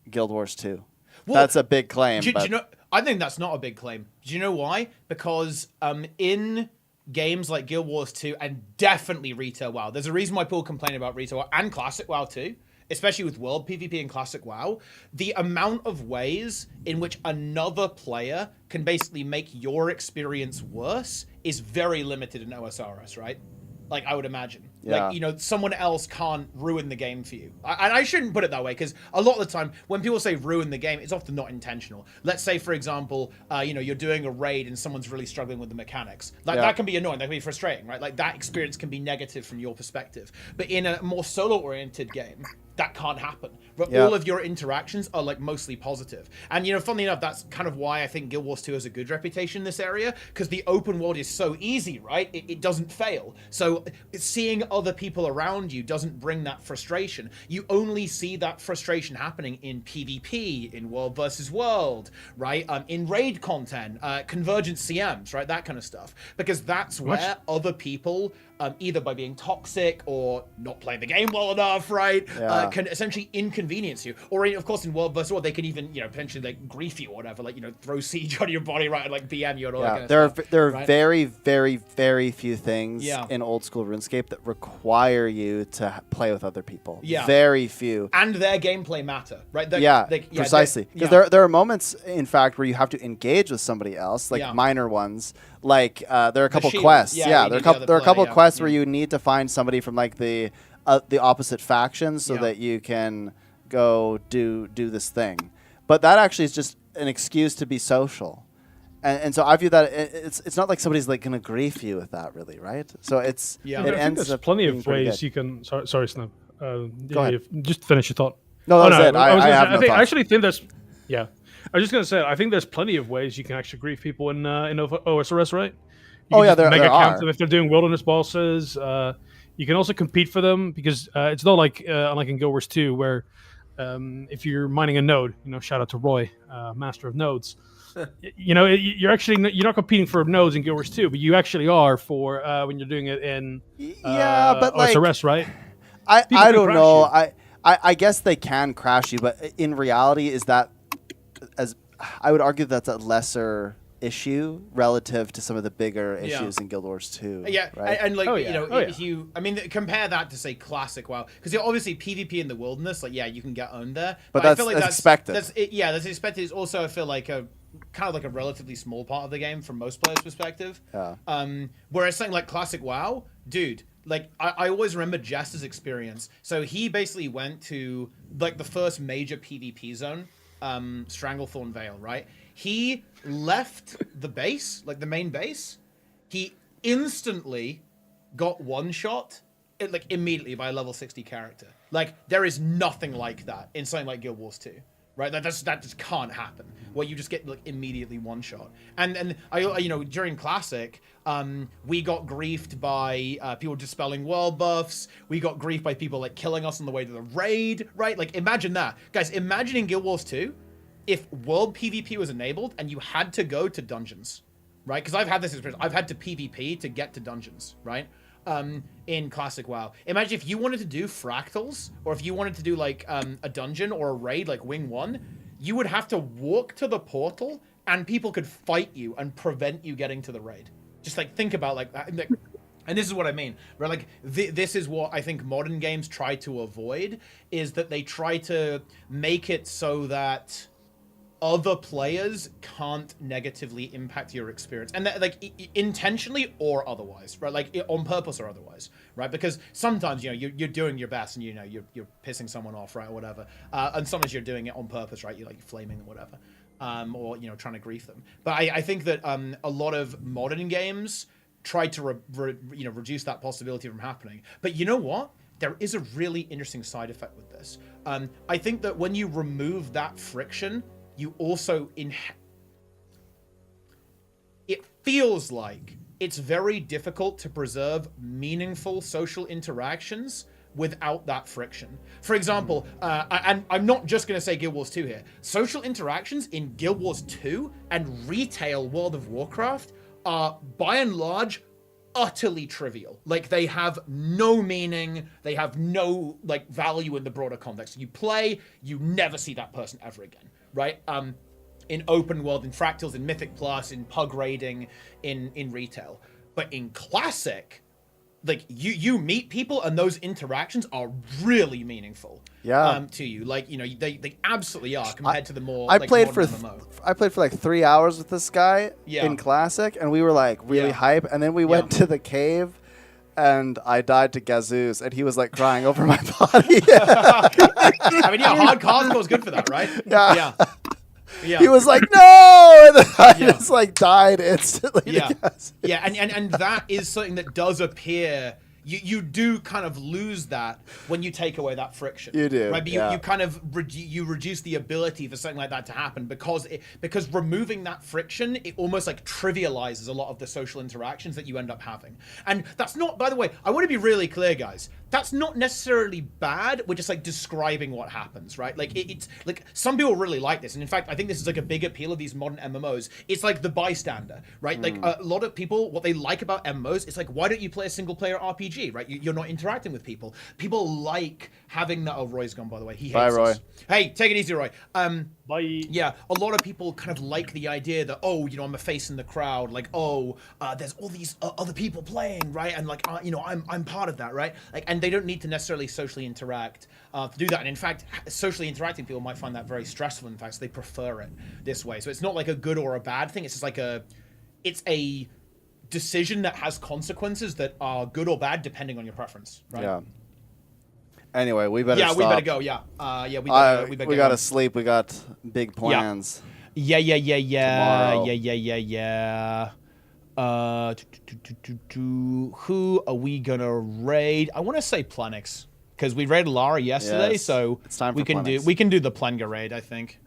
Guild Wars 2. Well, that's a big claim. Do you know, I think that's not a big claim. Do you know why? Because in games like Guild Wars 2 and definitely Retail WoW, there's a reason why people complain about Retail WoW and Classic WoW too, especially with World PvP and Classic WoW. The amount of ways in which another player can basically make your experience worse is very limited in OSRS, right? Like, I would imagine. Yeah. Like, you know, someone else can't ruin the game for you. And I shouldn't put it that way, because a lot of the time, when people say ruin the game, it's often not intentional. Let's say, for example, you know, you're doing a raid and someone's really struggling with the mechanics. Like, that can be annoying, that can be frustrating, right? Like, that experience can be negative from your perspective. But in a more solo-oriented game, that can't happen. But all of your interactions are like mostly positive. And, you know, funnily enough, that's kind of why I think Guild Wars 2 has a good reputation in this area, because the open world is so easy, right? It doesn't fail. So seeing other people around you doesn't bring that frustration. You only see that frustration happening in PvP, in World versus World, right? In raid content, convergent CMs, right? That kind of stuff. Because that's where other people, either by being toxic or not playing the game well enough, right? Can essentially inconvenience you. Or of course in World vs. World, they can even, you know, potentially like grief you or whatever, like, you know, throw siege on your body, right? And like BM you and all that kind of stuff. There are very, very, very few things in old school RuneScape that require you to play with other people. Very few. And their gameplay matter, right? Precisely. Because there are moments, in fact, where you have to engage with somebody else, like minor ones. Like there are a couple quests. There are a couple quests where you need to find somebody from like the opposite faction so that you can go do this thing. But that actually is just an excuse to be social. And so I view that it's not like somebody's like gonna grief you with that, really, right? So it's I think there's plenty of ways you can. Sorry, Snub. Go ahead. Just finish your thought. No, that was it. I actually think there's. Yeah, I was just gonna say I think there's plenty of ways you can actually grief people in OSRS, right? There are. Them if they're doing wilderness bosses. You can also compete for them because it's not like unlike in Guild Wars 2 where if you're mining a node, you know, shout out to Roy, master of nodes. You know, you're not competing for nodes in Guild Wars 2, but you actually are for when you're doing it in but like OSRS, right? I don't know. I guess they can crash you, but in reality, is that as I would argue that's a lesser issue relative to some of the bigger issues in Guild Wars 2. Right? And like if you, I mean, compare that to say Classic WoW, because obviously PvP in the wilderness, like you can get owned there, but I feel like that's expected. That's expected. It's also I feel like a kind of like a relatively small part of the game from most players' perspective. Whereas something like Classic WoW, dude. Like, I always remember Jester's experience. So he basically went to, like, the first major PvP zone, Stranglethorn Vale, right? He left the base, like the main base. He instantly got one-shot, like, immediately by a level 60 character. Like, there is nothing like that in something like Guild Wars 2. Right, that just can't happen. Where you just get like immediately one shot. And I, you know, during Classic, we got griefed by people dispelling world buffs. We got griefed by people like killing us on the way to the raid. Right, like imagine that, guys. Imagine in Guild Wars 2, if world PvP was enabled and you had to go to dungeons, right? Because I've had this experience. I've had to PvP to get to dungeons, right? In Classic WoW. Imagine if you wanted to do fractals, or if you wanted to do like a dungeon or a raid like Wing 1, you would have to walk to the portal and people could fight you and prevent you getting to the raid. Just like think about like that. And this is what I mean, right? Like this is what I think modern games try to avoid, is that they try to make it so that other players can't negatively impact your experience, and that, like intentionally or otherwise, right? Like on purpose or otherwise, right? Because sometimes you know you're doing your best, and you know you're pissing someone off, right, or whatever, and sometimes you're doing it on purpose, right? You're like flaming or whatever, or you know trying to grief them. But I think that a lot of modern games try to reduce that possibility from happening. But you know what? There is a really interesting side effect with this. I think that when you remove that friction, you also it feels like it's very difficult to preserve meaningful social interactions without that friction. For example, and I'm not just going to say Guild Wars 2 here. Social interactions in Guild Wars 2 and retail World of Warcraft are, by and large, utterly trivial. Like, they have no meaning. They have no, like, value in the broader context. You play, you never see that person ever again, right? In open world, in Fractals, in Mythic Plus, in Pug raiding, in retail. But in Classic, like, you meet people and those interactions are really meaningful to you. Like, you know, they absolutely are compared to the more I like, played modern for MMO. I played for like 3 hours with this guy in Classic, and we were like really hype, and then we went to the cave and I died to gw2, and he was like crying over my body. I mean, hard hardcore is good for that, right? Yeah. Yeah. He was like, no! And then I just like died instantly. Yeah, and that is something that does appear. You do kind of lose that when you take away that friction. You do, right? But you kind of reduce the ability for something like that to happen because removing that friction, it almost like trivializes a lot of the social interactions that you end up having. And that's not, by the way, I want to be really clear, guys. That's not necessarily bad. We're just like describing what happens, right? Like it's like some people really like this, and in fact, I think this is like a big appeal of these modern MMOs. It's like the bystander, right? Like a lot of people, what they like about MMOs, it's like, why don't you play a single player RPG, right? You're not interacting with people. People like having that. Oh, Roy's gone, by the way. He hates Bye, Roy. us. Hey, take it easy, Roy. Bye. Yeah, a lot of people kind of like the idea that, oh, you know, I'm a face in the crowd. Like, oh, there's all these other people playing, right? And like, you know, I'm part of that, right? Like, and they don't need to necessarily socially interact to do that. And in fact, socially interacting people might find that very stressful. In fact, so they prefer it this way. So it's not like a good or a bad thing. It's just like it's a decision that has consequences that are good or bad depending on your preference, right? Yeah. Anyway, we better stop. We better go. Yeah. We better we gotta sleep. We got big plans. Yeah. Tomorrow. Who are we gonna raid? I want to say Plenix because we raided Lara yesterday, so it's time for we can Plenix. do the Plenga raid, I think.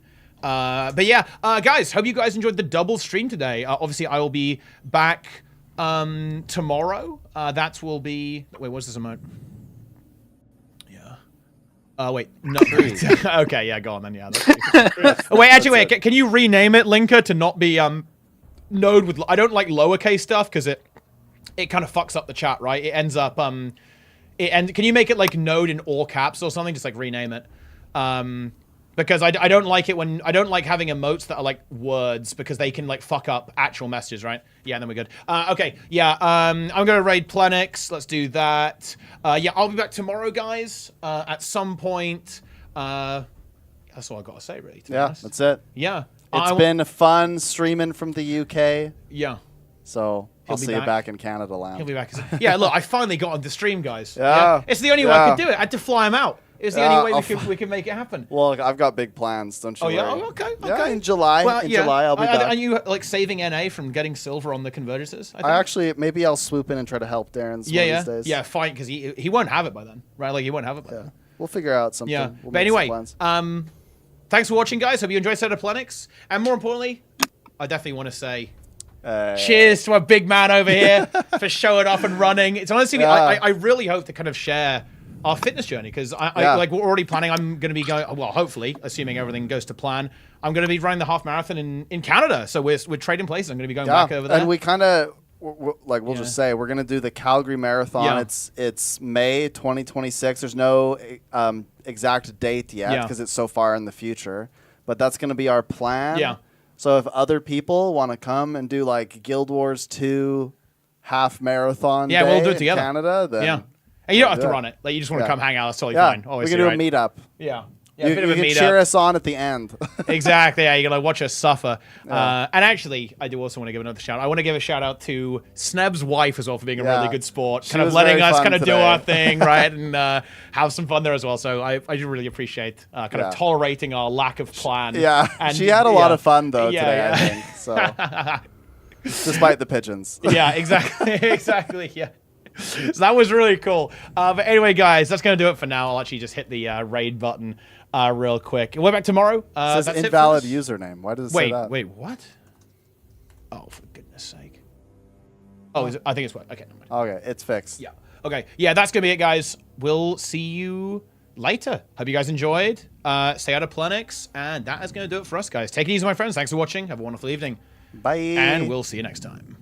But yeah, guys, hope you guys enjoyed the double stream today. Obviously, I will be back tomorrow. That will be. Wait, what's this emote? Wait, no. Okay, yeah, go on then. Yeah. Wait, actually, wait. Can you rename it, Linker, to not be node with? I don't like lowercase stuff because it kind of fucks up the chat, right? It ends up can you make it like node in all caps or something? Just like rename it. Because I don't like it when I don't like having emotes that are like words because they can like fuck up actual messages, right? Yeah, then we're good. Okay, yeah. I'm gonna raid Plenix. Let's do that. Yeah, I'll be back tomorrow, guys. At some point. That's all I gotta say, really. To be honest. That's it. Yeah, it's been fun streaming from the UK. Yeah. So I'll see you back in Canada land. He'll be back. Yeah, look, I finally got on the stream, guys. Yeah. It's the only way I could do it. I had to fly him out. It's the only way we can make it happen. Well, I've got big plans, don't you worry. Oh, yeah? Oh, okay. Yeah, in July. Well, July, I'll be back. Are you, like, saving NA from getting silver on the convergences? I actually, maybe I'll swoop in and try to help Darren one of these days. Yeah, fine, because he won't have it by then, right? Like, he won't have it by then. We'll figure out something. Yeah. We'll But anyway, thanks for watching, guys. Hope you enjoyed Set of Plenix. And more importantly, I definitely want to say cheers to our big man over here for showing up and running. It's honestly, I really hope to kind of share our fitness journey because like we're already planning. I'm going to be going. Well, hopefully, assuming everything goes to plan, I'm going to be running the half marathon in Canada. So we're trading places. I'm going to be going back over there. And we kind of like we'll just say we're going to do the Calgary Marathon. Yeah. It's May 2026. There's no exact date yet because it's so far in the future. But that's going to be our plan. Yeah. So if other people want to come and do like Guild Wars 2 half marathon, day we'll do it together. In Canada, then and you don't have to run it. Like you just want to come hang out. That's totally fine. Always we can do a meetup. Yeah. You can cheer us on at the end. Exactly. Yeah, you're gonna watch us suffer. And actually, I do also want to give another shout out. I want to give a shout out to Sneb's wife as well for being a really good sport, kind of letting us kind of do our thing, right, and have some fun there as well. So I do really appreciate kind of tolerating our lack of plan. Yeah, and she had a lot of fun though today. I think so. Despite the pigeons. Yeah, exactly. Exactly. Yeah. So that was really cool. But anyway, guys, that's going to do it for now. I'll actually just hit the raid button real quick. We're back tomorrow. It says invalid username. Why does it say that? Wait, what? Oh, for goodness sake. Oh, I think it's what? Okay. Okay, it's fixed. Yeah. Okay, yeah, that's going to be it, guys. We'll see you later. Hope you guys enjoyed. Stay out of Plenix, and that is going to do it for us, guys. Take it easy, my friends. Thanks for watching. Have a wonderful evening. Bye. And we'll see you next time.